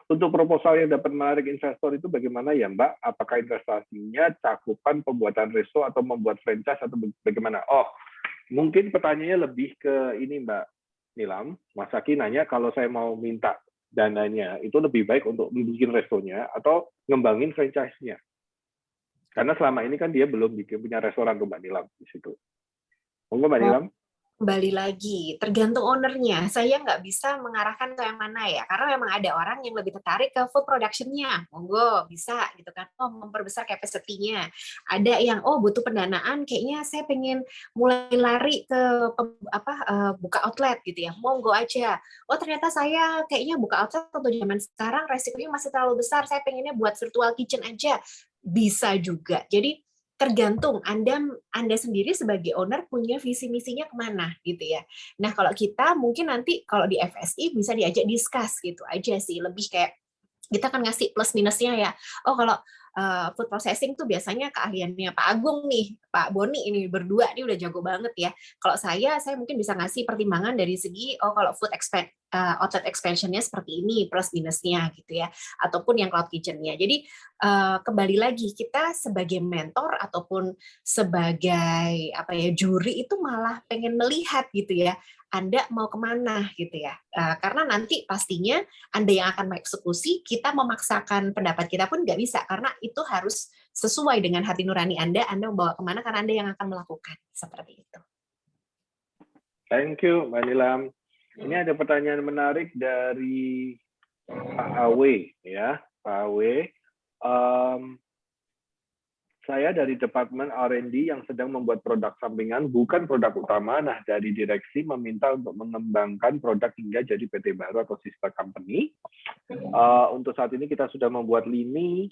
Untuk proposal yang dapat menarik investor itu bagaimana ya Mbak? Apakah investasinya cakupan pembuatan resto atau membuat franchise atau bagaimana? Oh, mungkin pertanyaannya lebih ke ini Mbak Nilam, Mas Aki nanya kalau saya mau minta dananya, itu lebih baik untuk bikin restonya atau ngembangin franchise-nya. Karena selama ini kan dia belum punya restoran tuh Mbak Nilam di situ. Monggo Mbak Nilam. Kembali lagi, tergantung ownernya. Saya nggak bisa mengarahkan ke yang mana ya, karena memang ada orang yang lebih tertarik ke food production-nya. Monggo, bisa gitu kan. Oh, memperbesar capacity-nya. Ada yang, oh butuh pendanaan, kayaknya saya pengen mulai lari ke buka outlet gitu ya. Monggo aja. Oh ternyata saya kayaknya buka outlet untuk zaman sekarang resikonya masih terlalu besar. Saya pengennya buat virtual kitchen aja. Bisa juga. Jadi tergantung Anda sendiri sebagai owner punya visi misinya kemana gitu ya. Nah kalau kita mungkin nanti kalau di FSI bisa diajak discuss gitu aja sih, lebih kayak kita kan ngasih plus minusnya ya. Oh kalau food processing tuh biasanya keahliannya Pak Agung nih, Pak Boni ini berdua ini udah jago banget ya. Kalau saya mungkin bisa ngasih pertimbangan dari segi kalau food outlet expansion-nya seperti ini plus minusnya gitu ya, ataupun yang cloud kitchen-nya. Jadi kembali lagi kita sebagai mentor ataupun sebagai juri itu malah pengen melihat gitu ya, Anda mau kemana gitu ya. Karena nanti pastinya Anda yang akan mengeksekusi, kita memaksakan pendapat kita pun nggak bisa, karena itu harus sesuai dengan hati nurani Anda membawa kemana, karena Anda yang akan melakukan. Seperti itu. Thank you, Mbak Nilam. Ini ada pertanyaan menarik dari Pak Awe, ya, Pak Awe. Saya dari Departemen R&D yang sedang membuat produk sampingan, bukan produk utama. Nah, dari direksi meminta untuk mengembangkan produk hingga jadi PT baru atau sister company. Untuk saat ini kita sudah membuat lini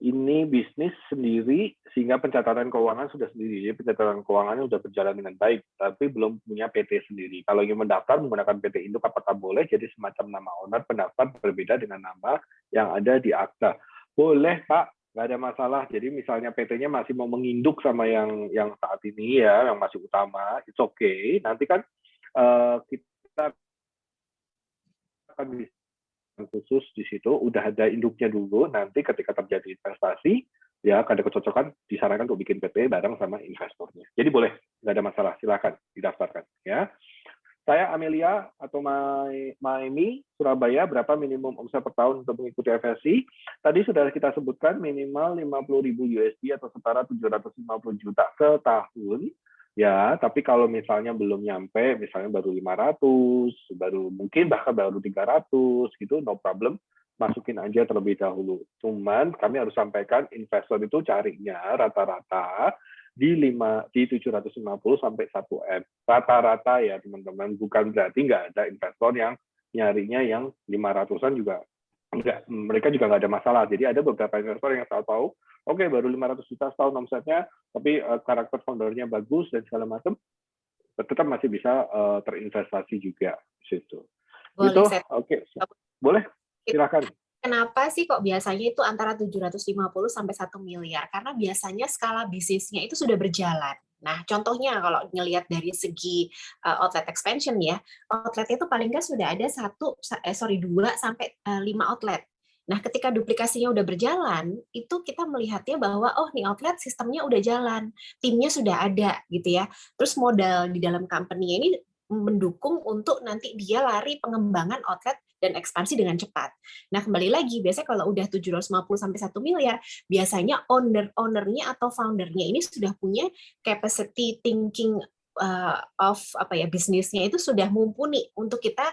ini bisnis sendiri sehingga pencatatan keuangan sudah sendiri. Jadi pencatatan keuangannya sudah berjalan dengan baik, tapi belum punya PT sendiri. Kalau ingin mendaftar menggunakan PT Induk apakah boleh? Jadi semacam nama owner pendaftar berbeda dengan nama yang ada di akta. Boleh Pak, nggak ada masalah. Jadi misalnya PT-nya masih mau menginduk sama yang saat ini ya, yang masih utama, it's okay. Nanti kan kita akan bisa khusus di situ udah ada induknya dulu, nanti ketika terjadi investasi ya ada kecocokan disarankan untuk bikin PT bareng sama investornya. Jadi boleh, nggak ada masalah, silakan didaftarkan ya. Saya Amelia atau Maemi Surabaya, berapa minimum omset per tahun untuk mengikuti FSI? Tadi sudah kita sebutkan minimal 50.000 USD atau setara 750 juta setahun. Ya, tapi kalau misalnya belum nyampe, misalnya baru 500, mungkin bahkan baru 300 gitu, no problem, masukin aja terlebih dahulu. Cuman kami harus sampaikan investor itu carinya rata-rata di 750 sampai 1M. Rata-rata ya teman-teman, bukan berarti nggak ada investor yang nyarinya yang 500-an juga enggak, mereka juga nggak ada masalah. Jadi ada beberapa investor yang tahu-tahu, oke, baru 500 juta setahun omsetnya, tapi karakter foundernya bagus dan segala macam, tetap masih bisa terinvestasi juga di situ. Boleh, gitu, oke. Boleh, silakan. Kenapa sih kok biasanya itu antara 750 sampai 1 miliar? Karena biasanya skala bisnisnya itu sudah berjalan. Nah, contohnya kalau ngelihat dari segi outlet expansion ya, outlet itu paling nggak sudah ada 2 sampai 5 outlet. Nah, ketika duplikasinya udah berjalan, itu kita melihatnya bahwa oh nih outlet sistemnya udah jalan, timnya sudah ada gitu ya. Terus modal di dalam company ini mendukung untuk nanti dia lari pengembangan outlet dan ekspansi dengan cepat. Nah, kembali lagi, biasanya kalau udah 750 sampai 1 miliar, biasanya owner-nya atau foundernya ini sudah punya capacity thinking of bisnisnya itu sudah mumpuni untuk kita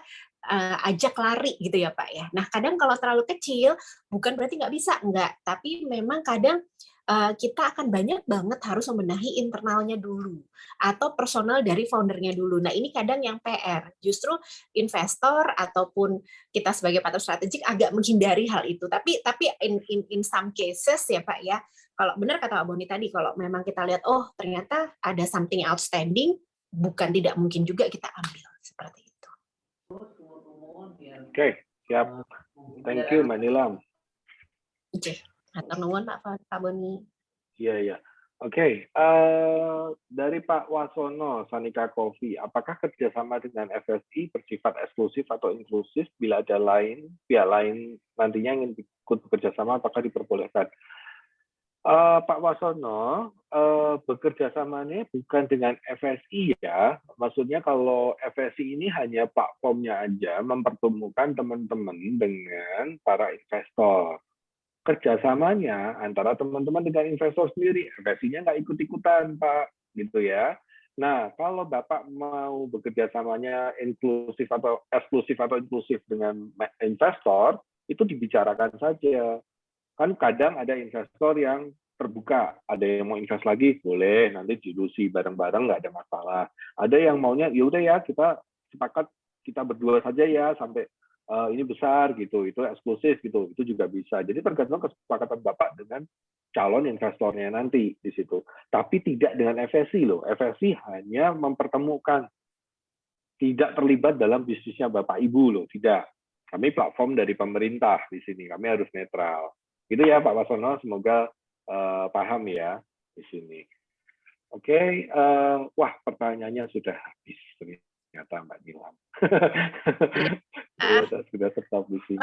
ajak lari gitu ya Pak ya. Nah, kadang kalau terlalu kecil, bukan berarti nggak bisa, enggak. Tapi memang kadang kita akan banyak banget harus membenahi internalnya dulu atau personal dari foundernya dulu. Nah, ini kadang yang PR. Justru investor ataupun kita sebagai partner strategik agak menghindari hal itu. Tapi in some cases ya Pak ya, kalau benar kata Pak Boni tadi, kalau memang kita lihat oh ternyata ada something outstanding, bukan tidak mungkin juga kita ambil seperti itu. Oke, siap. Thank you, Manilam. Oke. Hatur nuhun Pak Boni. Iya. Oke, dari Pak Wasono, Sanika Coffee, apakah kerjasama dengan FSI bersifat eksklusif atau inklusif? Bila ada pihak lain nantinya ingin ikut bekerjasama, apakah diperbolehkan? Pak Wasono, bekerjasamanya bukan dengan FSI ya. Maksudnya kalau FSI ini hanya platformnya aja, mempertemukan teman-teman dengan para investor. Kerjasamanya antara teman-teman dengan investor sendiri, FSI-nya nggak ikut-ikutan, Pak, gitu ya. Nah, kalau Bapak mau bekerjasamanya inklusif atau eksklusif atau inklusif dengan investor, itu dibicarakan saja. Kan kadang ada investor yang terbuka, ada yang mau invest lagi, boleh, nanti dilusi bareng-bareng, nggak ada masalah. Ada yang maunya, yaudah ya, kita sepakat, kita berdua saja ya, sampai ini besar gitu, itu eksklusif gitu, itu juga bisa. Jadi tergantung kesepakatan Bapak dengan calon investornya nanti di situ. Tapi tidak dengan FSI loh. FSI hanya mempertemukan, tidak terlibat dalam bisnisnya Bapak Ibu loh, tidak. Kami platform dari pemerintah di sini, kami harus netral. Gitu ya Pak Wasono, semoga paham ya di sini. Oke, wah pertanyaannya sudah habis. Ternyata Mbak Nilam. Sudah stop di sini.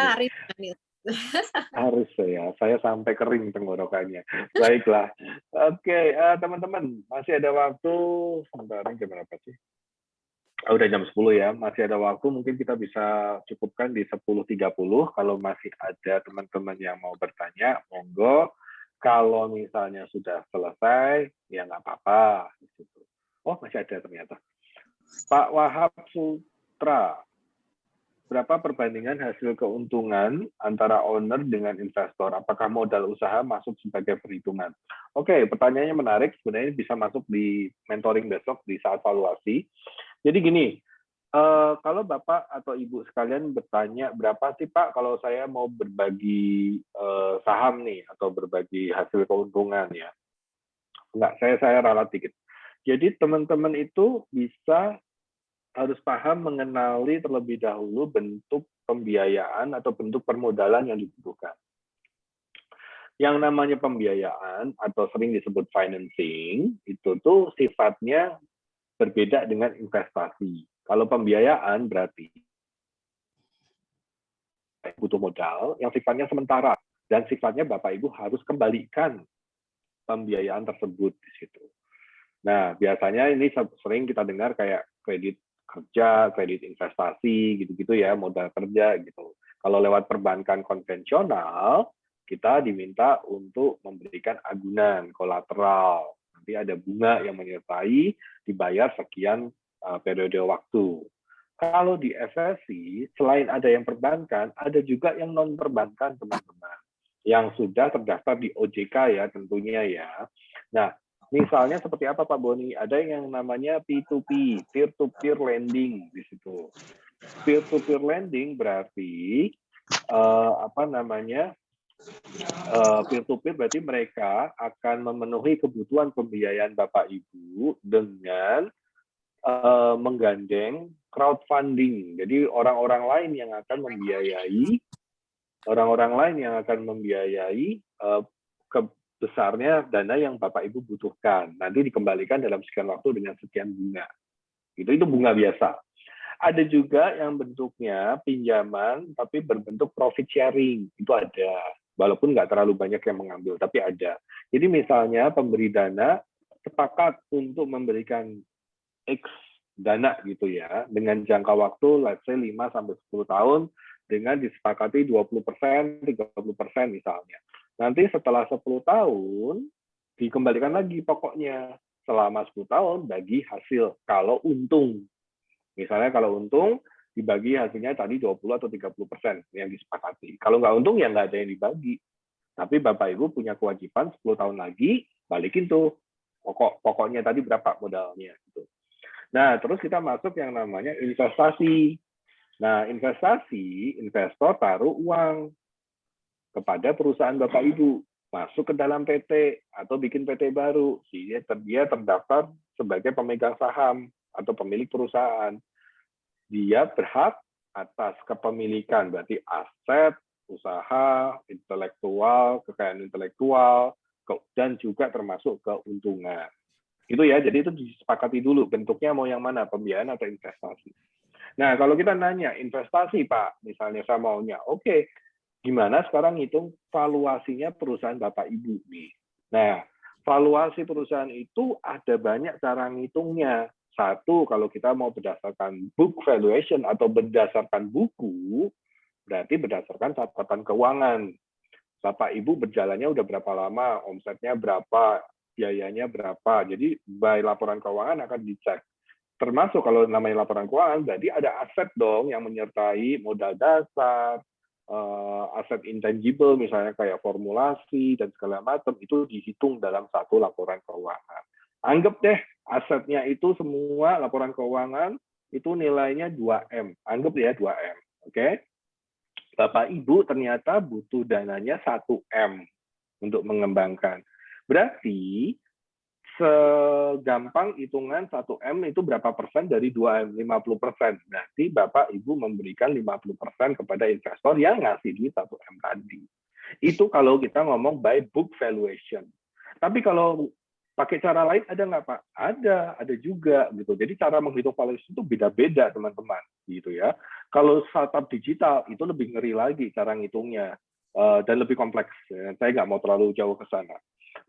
Harus saya sampai kering tenggorokannya. Baiklah. Oke, teman-teman, masih ada waktu. Sebentar, jam berapa sih? Udah jam 10 ya, masih ada waktu, mungkin kita bisa cukupkan di 10.30. Kalau masih ada teman-teman yang mau bertanya, monggo. Kalau misalnya sudah selesai, ya nggak apa-apa. Oh, masih ada ternyata. Pak Wahab Sutra, berapa perbandingan hasil keuntungan antara owner dengan investor? Apakah modal usaha masuk sebagai perhitungan? Oke, pertanyaannya menarik. Sebenarnya bisa masuk di mentoring besok di saat valuasi. Jadi gini, Kalau Bapak atau Ibu sekalian bertanya berapa sih Pak kalau saya mau berbagi saham nih atau berbagi hasil keuntungan ya? Enggak, saya ralat dikit. Jadi teman-teman itu harus paham mengenali terlebih dahulu bentuk pembiayaan atau bentuk permodalan yang dibutuhkan. Yang namanya pembiayaan atau sering disebut financing itu tuh sifatnya berbeda dengan investasi. Kalau pembiayaan berarti butuh modal yang sifatnya sementara dan sifatnya Bapak Ibu harus kembalikan pembiayaan tersebut di situ. Nah, biasanya ini sering kita dengar kayak kredit kerja, kredit investasi, gitu-gitu ya, modal kerja gitu. Kalau lewat perbankan konvensional, kita diminta untuk memberikan agunan, kolateral. Nanti ada bunga yang menyertai, dibayar sekian periode waktu. Kalau di FSI, selain ada yang perbankan, ada juga yang non-perbankan, teman-teman. Yang sudah terdaftar di OJK ya, tentunya ya. Nah, misalnya seperti apa Pak Boni? Ada yang namanya P2P, peer-to-peer lending di situ. Peer-to-peer lending berarti peer-to-peer berarti mereka akan memenuhi kebutuhan pembiayaan Bapak Ibu dengan menggandeng crowdfunding. Jadi orang-orang lain yang akan membiayai besarnya dana yang Bapak Ibu butuhkan. Nanti dikembalikan dalam sekian waktu dengan sekian bunga. Itu bunga biasa. Ada juga yang bentuknya pinjaman tapi berbentuk profit sharing. Itu ada. Walaupun nggak terlalu banyak yang mengambil, tapi ada. Jadi misalnya pemberi dana sepakat untuk memberikan X dana gitu ya, dengan jangka waktu let's say 5-10 tahun dengan disepakati 20%, 30% misalnya. Nanti setelah 10 tahun, dikembalikan lagi pokoknya. Selama 10 tahun, bagi hasil. Kalau untung. Misalnya kalau untung, dibagi hasilnya tadi 20 atau 30% yang disepakati. Kalau nggak untung, ya nggak ada yang dibagi. Tapi Bapak Ibu punya kewajiban 10 tahun lagi, balikin tuh. Pokoknya tadi berapa modalnya. Gitu. Nah, terus kita masuk yang namanya investasi. Nah, investasi, investor taruh uang kepada perusahaan Bapak Ibu, masuk ke dalam PT atau bikin PT baru, sehingga dia terdaftar sebagai pemegang saham atau pemilik perusahaan. Dia berhak atas kepemilikan, berarti aset, usaha, intelektual, kekayaan intelektual, dan juga termasuk keuntungan. Itu ya, jadi itu disepakati dulu bentuknya mau yang mana, pembiayaan atau investasi. Nah, kalau kita nanya investasi Pak, misalnya saya maunya, oke, gimana sekarang ngitung valuasinya perusahaan Bapak Ibu nih. Nah, valuasi perusahaan itu ada banyak cara ngitungnya. Satu, kalau kita mau berdasarkan book valuation atau berdasarkan buku, berarti berdasarkan catatan keuangan. Bapak Ibu berjalannya udah berapa lama, omsetnya berapa, biayanya berapa. Jadi by laporan keuangan akan dicek. Termasuk kalau namanya laporan keuangan, berarti ada aset dong yang menyertai modal dasar, aset intangible misalnya kayak formulasi dan segala macam itu dihitung dalam satu laporan keuangan. Anggap deh asetnya itu semua laporan keuangan itu nilainya 2M. Anggap ya 2M. Oke. Bapak Ibu ternyata butuh dananya 1M untuk mengembangkan. Berarti segampang hitungan 1M itu berapa persen dari 2M? 50%. Berarti Bapak Ibu memberikan 50% kepada investor yang ngasih duit 1M tadi. Itu kalau kita ngomong by book valuation. Tapi kalau pakai cara lain ada nggak Pak? Ada juga gitu. Jadi cara menghitung valuation itu beda-beda teman-teman gitu ya. Kalau startup digital itu lebih ngeri lagi cara ngitungnya dan lebih kompleks. Saya nggak mau terlalu jauh ke sana.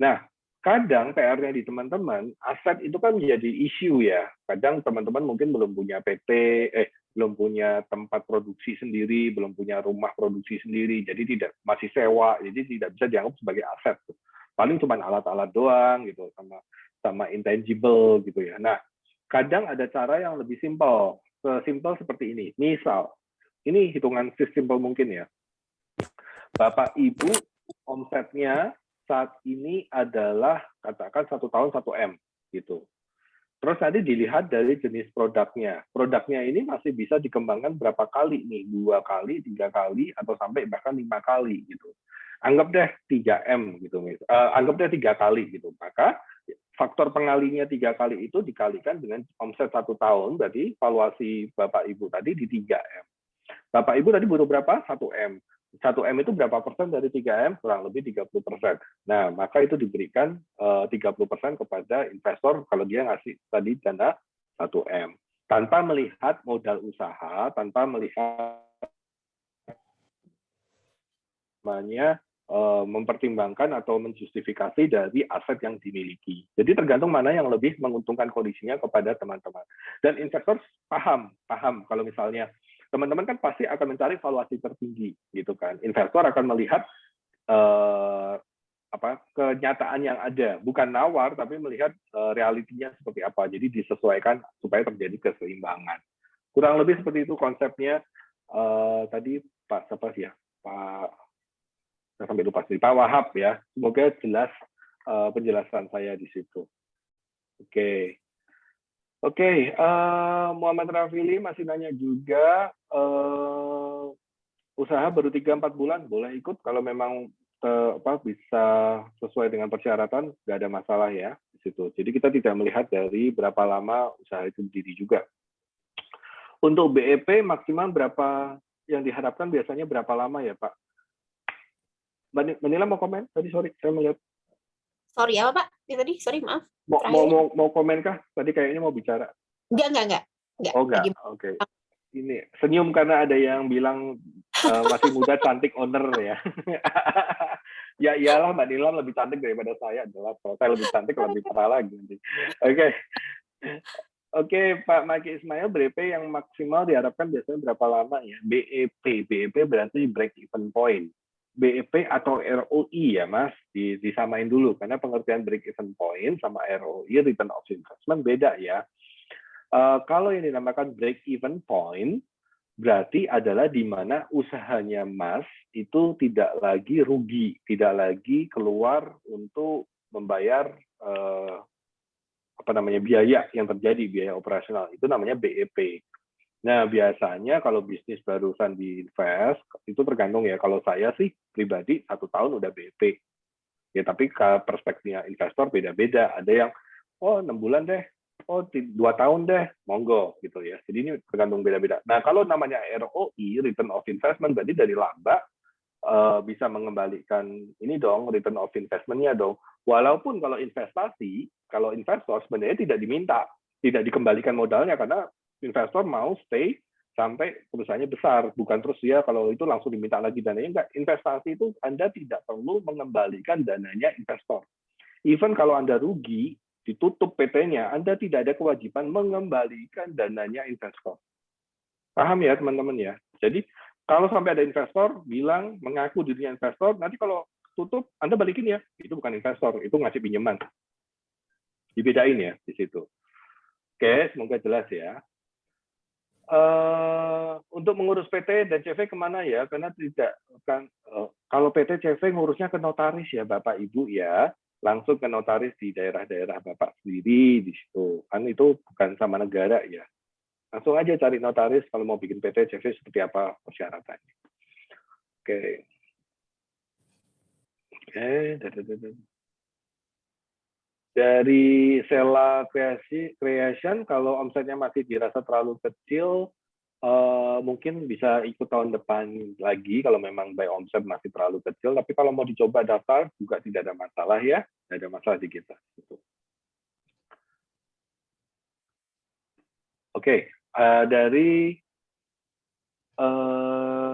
Nah, kadang PR-nya di teman-teman, aset itu kan menjadi isu ya. Kadang teman-teman mungkin belum punya PT, belum punya tempat produksi sendiri, belum punya rumah produksi sendiri, jadi masih sewa, jadi tidak bisa dianggap sebagai aset. Paling cuma alat-alat doang gitu, sama intangible gitu ya. Nah, kadang ada cara yang lebih simpel, sesimpel seperti ini. Misal, ini hitungan sesimpel mungkin ya. Bapak Ibu omsetnya saat ini adalah katakan 1 tahun 1M gitu. Terus nanti dilihat dari jenis produknya. Produknya ini masih bisa dikembangkan berapa kali nih? 2 kali, 3 kali, atau sampai bahkan 5 kali gitu. Anggap deh 3M gitu. Anggap deh 3 kali gitu. Maka faktor pengalinya 3 kali itu dikalikan dengan omset 1 tahun, berarti valuasi Bapak Ibu tadi di 3M. Bapak Ibu tadi butuh berapa? 1M. 1M itu berapa persen dari 3M? Kurang lebih 30%. Nah, maka itu diberikan 30% kepada investor kalau dia ngasih tadi dana 1M. Tanpa melihat modal usaha, tanpa melihat mempertimbangkan atau menjustifikasi dari aset yang dimiliki. Jadi tergantung mana yang lebih menguntungkan kondisinya kepada teman-teman. Dan investor paham kalau misalnya teman-teman kan pasti akan mencari valuasi tertinggi, gitu kan. Investor akan melihat kenyataan yang ada, bukan nawar, tapi melihat realitinya seperti apa. Jadi disesuaikan supaya terjadi keseimbangan. Kurang lebih seperti itu konsepnya. Tadi Pak siapa sih ya? Saya sampai lupa sih, Pak Wahab ya. Semoga jelas penjelasan saya di situ. Oke, Muhammad Rafili masih nanya juga, usaha baru 3-4 bulan, boleh ikut kalau memang bisa sesuai dengan persyaratan, nggak ada masalah ya di situ. Jadi kita tidak melihat dari berapa lama usaha itu berdiri juga. Untuk BEP maksimal berapa yang diharapkan biasanya berapa lama ya Pak? Mbak Nila mau komen? Tadi sorry, saya melihat. Sorry apa Pak? Tadi sorry maaf. Mau komen kah? Tadi kayaknya mau bicara. Enggak. Oh enggak, oke. Ini senyum karena ada yang bilang masih muda cantik owner ya. Ya iyalah Mbak Nila lebih cantik daripada saya, jelas. Kalau saya lebih cantik lebih parah lagi. Oke, Pak Maki Ismail, BEP yang maksimal diharapkan biasanya berapa lama ya? BEP berarti break even point. BEP atau ROI ya Mas, disamain dulu karena pengertian break even point sama ROI return of investment beda ya. Kalau yang dinamakan break even point berarti adalah di mana usahanya Mas itu tidak lagi rugi, tidak lagi keluar untuk membayar biaya yang terjadi, biaya operasional. Itu namanya BEP. Nah, biasanya kalau bisnis barusan diinvest, itu tergantung ya. Kalau saya sih pribadi 1 tahun udah BEP. Ya, tapi perspektifnya investor beda-beda. Ada yang, 6 bulan deh, 2 tahun deh, monggo gitu ya. Jadi ini tergantung beda-beda. Nah, kalau namanya ROI, return of investment, berarti dari laba bisa mengembalikan ini dong, return of investment-nya dong. Walaupun kalau investasi, kalau investor sebenarnya tidak diminta, tidak dikembalikan modalnya karena investor mau stay sampai perusahaannya besar, bukan terus ya kalau itu langsung diminta lagi dananya. Enggak, investasi itu Anda tidak perlu mengembalikan dananya investor. Even kalau Anda rugi, ditutup PT-nya, Anda tidak ada kewajiban mengembalikan dananya investor. Paham ya teman-teman ya? Jadi kalau sampai ada investor bilang mengaku dirinya investor, nanti kalau tutup Anda balikin ya, itu bukan investor, itu ngasih pinjaman. Dibedain ya di situ. Oke, semoga jelas ya. Untuk mengurus PT dan CV kemana ya? Karena tidak kan kalau PT CV ngurusnya ke notaris ya Bapak Ibu ya, langsung ke notaris di daerah-daerah Bapak sendiri di situ. Kan itu bukan sama negara ya. Langsung aja cari notaris kalau mau bikin PT CV seperti apa persyaratannya. Oke. Dari Sela Creation, kalau omsetnya masih dirasa terlalu kecil, mungkin bisa ikut tahun depan lagi kalau memang by omset masih terlalu kecil. Tapi kalau mau dicoba daftar juga tidak ada masalah ya, tidak ada masalah di kita. Oke, dari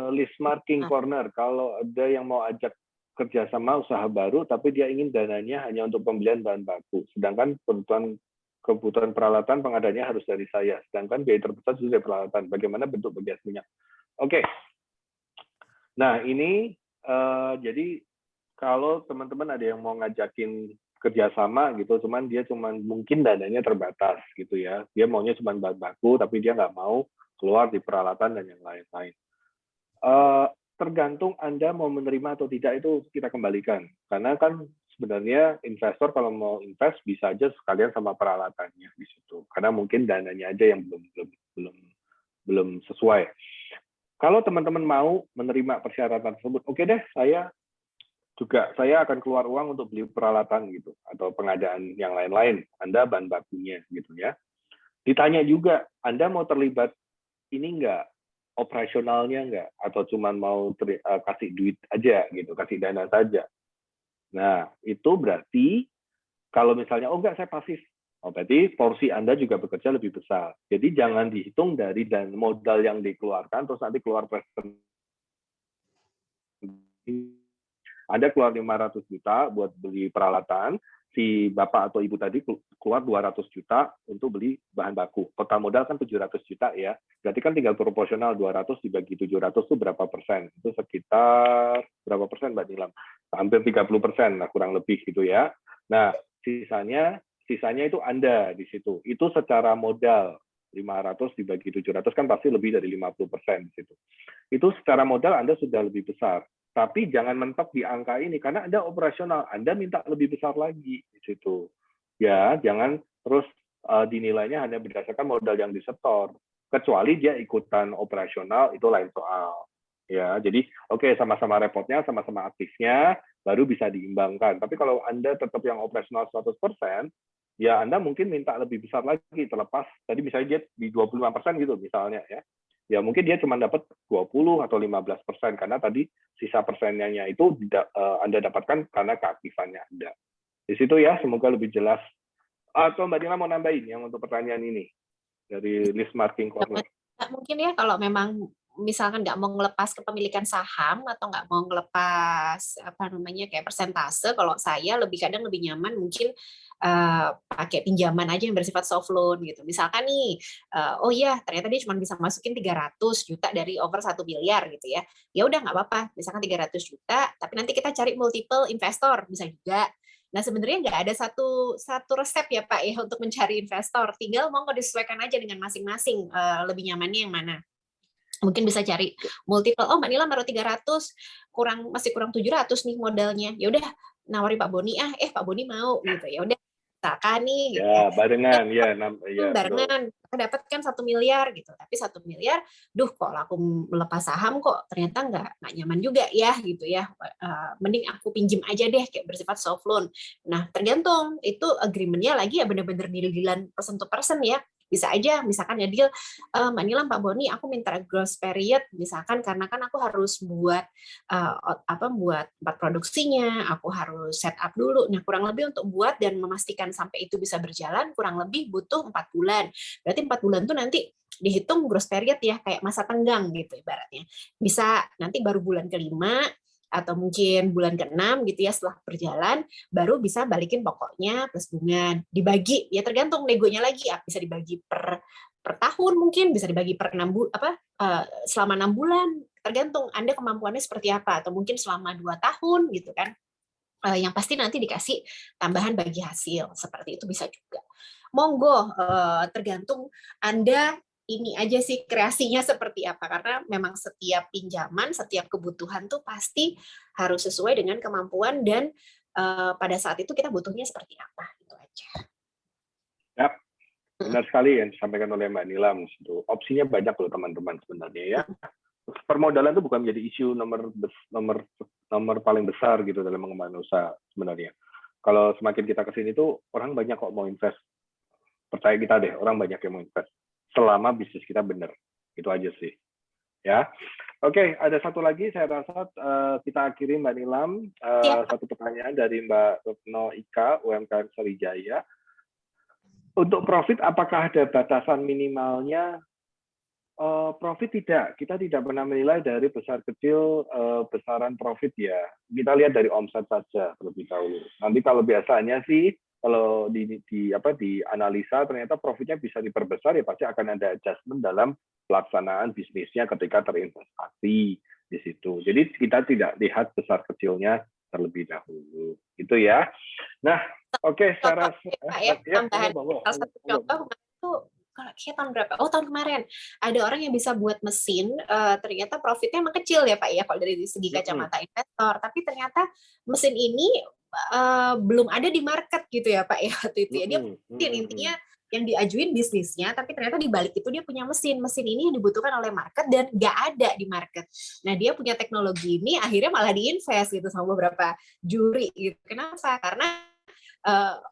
Lismar King Corner, kalau ada yang mau ajak kerjasama usaha baru, tapi dia ingin dananya hanya untuk pembelian bahan baku. Sedangkan kebutuhan peralatan pengadanya harus dari saya. Sedangkan biaya terbesar juga peralatan. Bagaimana bentuk bagi hasilnya? Oke. Nah, ini jadi kalau teman-teman ada yang mau ngajakin kerjasama gitu, cuman dia mungkin dananya terbatas gitu ya. Dia maunya cuma bahan baku, tapi dia nggak mau keluar di peralatan dan yang lain-lain. Tergantung Anda mau menerima atau tidak itu kita kembalikan. Karena kan sebenarnya investor kalau mau invest bisa aja sekalian sama peralatannya di situ. gitu. Karena mungkin dananya aja yang belum sesuai. Kalau teman-teman mau menerima persyaratan tersebut, oke deh, saya akan keluar uang untuk beli peralatan gitu atau pengadaan yang lain-lain. Anda bahan bakunya gitu ya. Ditanya juga, Anda mau terlibat ini enggak, operasionalnya enggak, atau cuma mau kasih duit aja gitu, kasih dana saja. Nah, itu berarti kalau misalnya, oh enggak, saya pasif. Oh, berarti porsi Anda juga bekerja lebih besar. Jadi jangan dihitung dari dan modal yang dikeluarkan, terus nanti keluar presentasi. Anda keluar 500 juta buat beli peralatan, si bapak atau ibu tadi keluar 200 juta untuk beli bahan baku. Total modal kan 700 juta ya. Berarti kan tinggal proporsional 200 dibagi 700 itu berapa persen? Itu sekitar berapa persen Mbak Nilam? Hampir 30%, nah kurang lebih gitu ya. Nah, sisanya itu Anda di situ. Itu secara modal 500 dibagi 700 kan pasti lebih dari 50% di situ. Itu secara modal Anda sudah lebih besar. Tapi jangan mentok di angka ini karena Anda operasional, Anda minta lebih besar lagi di situ. Ya, jangan terus dinilainya hanya berdasarkan modal yang disetor. Kecuali dia ikutan operasional itu lain soal. Ya, jadi oke, sama-sama repotnya, sama-sama aktifnya baru bisa diimbangkan. Tapi kalau Anda tetap yang operasional 100%, ya Anda mungkin minta lebih besar lagi terlepas tadi misalnya dia di 25% gitu misalnya ya. Ya mungkin dia cuma dapat 20 atau 15% karena tadi sisa persennya itu Anda dapatkan karena keaktifannya Anda. Di situ ya, semoga lebih jelas. Atau Mbak Nila mau nambahin yang untuk pertanyaan ini dari list marking corner. Mungkin ya kalau memang misalkan nggak mau ngelepas kepemilikan saham atau nggak mau ngelepas kayak persentase, kalau saya kadang lebih nyaman mungkin pakai pinjaman aja yang bersifat soft loan gitu. Misalkan nih, oh iya ternyata dia cuma bisa masukin 300 juta dari over 1 miliar gitu ya. Ya udah nggak apa-apa, misalkan 300 juta, tapi nanti kita cari multiple investor bisa juga. Nah sebenarnya nggak ada satu resep ya Pak ya untuk mencari investor. Tinggal mau disesuaikan aja dengan masing-masing lebih nyamannya yang mana. Mungkin bisa cari multiple, oh Mbak Nila baru 300, masih kurang 700 nih modalnya. Ya udah nawari Pak Boni Pak Boni mau gitu. Ya udah misalkan nih gitu ya. Barengan barengan kita dapat kan 1 miliar gitu. Tapi 1 miliar, kok aku melepas saham kok ternyata nggak nyaman juga ya gitu ya. Mending aku pinjem aja deh kayak bersifat soft loan. Nah tergantung itu agreement-nya lagi ya benar-benar deal-dealan person to person ya. Bisa aja misalkan ya deal, Mbak Nila, Pak Boni, aku minta grace period misalkan karena kan aku harus buat buat tempat produksinya, aku harus set up dulu. Nah kurang lebih untuk buat dan memastikan sampai itu bisa berjalan kurang lebih butuh 4 bulan. Berarti 4 bulan tuh nanti dihitung gross period ya kayak masa tenggang gitu ibaratnya. Bisa nanti baru bulan kelima atau mungkin bulan ke-6 gitu ya setelah berjalan baru bisa balikin pokoknya plus bunga, dibagi ya tergantung negonya lagi ya, bisa dibagi per tahun, mungkin bisa dibagi per 6 selama 6 bulan, tergantung Anda kemampuannya seperti apa, atau mungkin selama 2 tahun gitu kan. Yang pasti nanti dikasih tambahan bagi hasil, seperti itu bisa juga. Monggo, tergantung Anda ini aja sih kreasinya seperti apa, karena memang setiap pinjaman, setiap kebutuhan tuh pasti harus sesuai dengan kemampuan dan pada saat itu kita butuhnya seperti apa, itu aja. Yap, benar sekali yang disampaikan oleh Mbak Nila. Opsinya banyak loh teman-teman sebenarnya ya. Permodalan itu bukan menjadi isu nomor paling besar gitu dalam mengembangkan usaha sebenarnya. Kalau semakin kita kesini tuh orang banyak kok mau invest. Percaya kita deh, orang banyak yang mau invest. Selama bisnis kita benar, itu aja sih. Ya, oke. Ada satu lagi, saya rasa kita akhiri Mbak Nilam. Satu pertanyaan dari Mbak Retno Ika, UMKM Sarijaya. Untuk profit, apakah ada batasan minimalnya? Profit tidak, kita tidak pernah menilai dari besar kecil besaran profit ya. Kita lihat dari omset saja terlebih dahulu. Nanti kalau biasanya sih kalau di analisa ternyata profitnya bisa diperbesar ya pasti akan ada adjustment dalam pelaksanaan bisnisnya ketika terinvestasi di situ. Jadi kita tidak lihat besar kecilnya terlebih dahulu. Itu ya. Nah, oke, saya rasa tambahan salah satu contoh itu kalau kayak tahun berapa? Oh, tahun kemarin. Ada orang yang bisa buat mesin, ternyata profitnya emang kecil ya Pak ya, kalau dari segi kacamata investor. Tapi ternyata mesin ini belum ada di market gitu ya Pak ya waktu itu ya. Dia intinya yang diajuin bisnisnya, tapi ternyata di balik itu dia punya mesin ini yang dibutuhkan oleh market dan nggak ada di market. Nah dia punya teknologi ini, akhirnya malah diinvest gitu sama beberapa juri gitu. Kenapa? Karena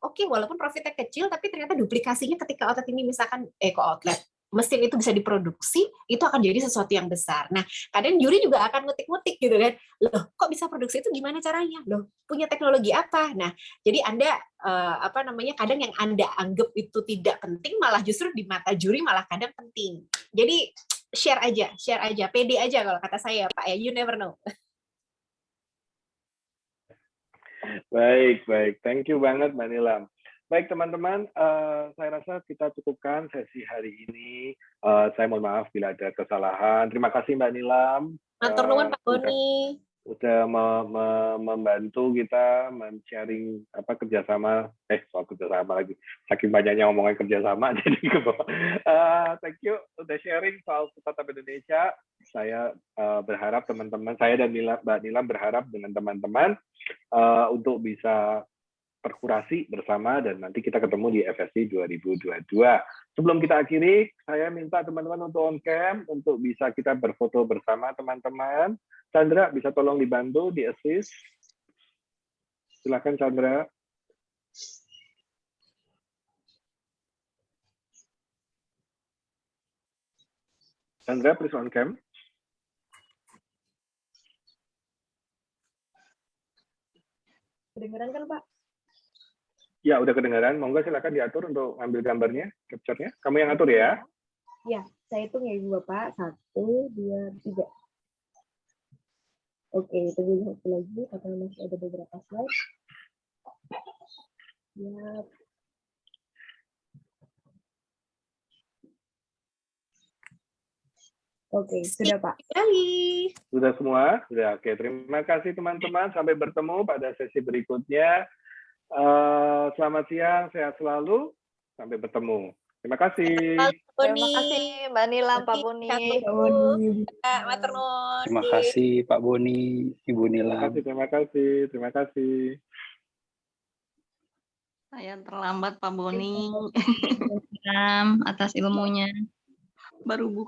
oke, walaupun profitnya kecil, tapi ternyata duplikasinya ketika outlet ini misalkan outlet mesin itu bisa diproduksi, itu akan jadi sesuatu yang besar. Nah, kadang juri juga akan ngutik-ngutik gitu kan, loh kok bisa produksi itu gimana caranya? Loh punya teknologi apa? Nah, jadi Anda kadang yang Anda anggap itu tidak penting, malah justru di mata juri malah kadang penting. Jadi share aja, pede aja kalau kata saya Pak ya, you never know. Baik, thank you banget Mbak Nilam. Baik teman-teman, saya rasa kita cukupkan sesi hari ini. Saya mohon maaf bila ada kesalahan. Terima kasih Mbak Nilam. Matur nuwun Pak Boni. Udah membantu kita men-sharing kerjasama. Soal kerjasama lagi. Saking banyaknya omongan kerjasama jadi ke bawah. Thank you udah sharing soal startup Indonesia. Saya berharap teman-teman, saya dan Mbak Nilam berharap dengan teman-teman untuk bisa perkurasi bersama dan nanti kita ketemu di FSC 2022. Sebelum kita akhiri, saya minta teman-teman untuk on cam untuk bisa kita berfoto bersama teman-teman. Chandra bisa tolong dibantu di assist. Silakan Chandra. Chandra, please on cam. Kedengeran kan Pak? Ya, udah kedengaran. Monggo silakan diatur untuk ambil gambarnya, capture-nya. Kamu yang atur ya? Ya, saya hitung ya Ibu Bapak. 1, 2, 3. Oke, tunggu satu lagi karena masih ada beberapa slide. Ya. Oke, sudah Pak. Sudah semua? Sudah. Oke, terima kasih teman-teman. Sampai bertemu pada sesi berikutnya. Selamat siang, sehat selalu. Sampai bertemu. Terima kasih. Terima kasih Mbak Nilam, Pak Boni. Terima kasih Pak Boni, Ibu Nilam. Terima kasih. Saya terlambat Pak Boni atas ilmunya. Baru buka.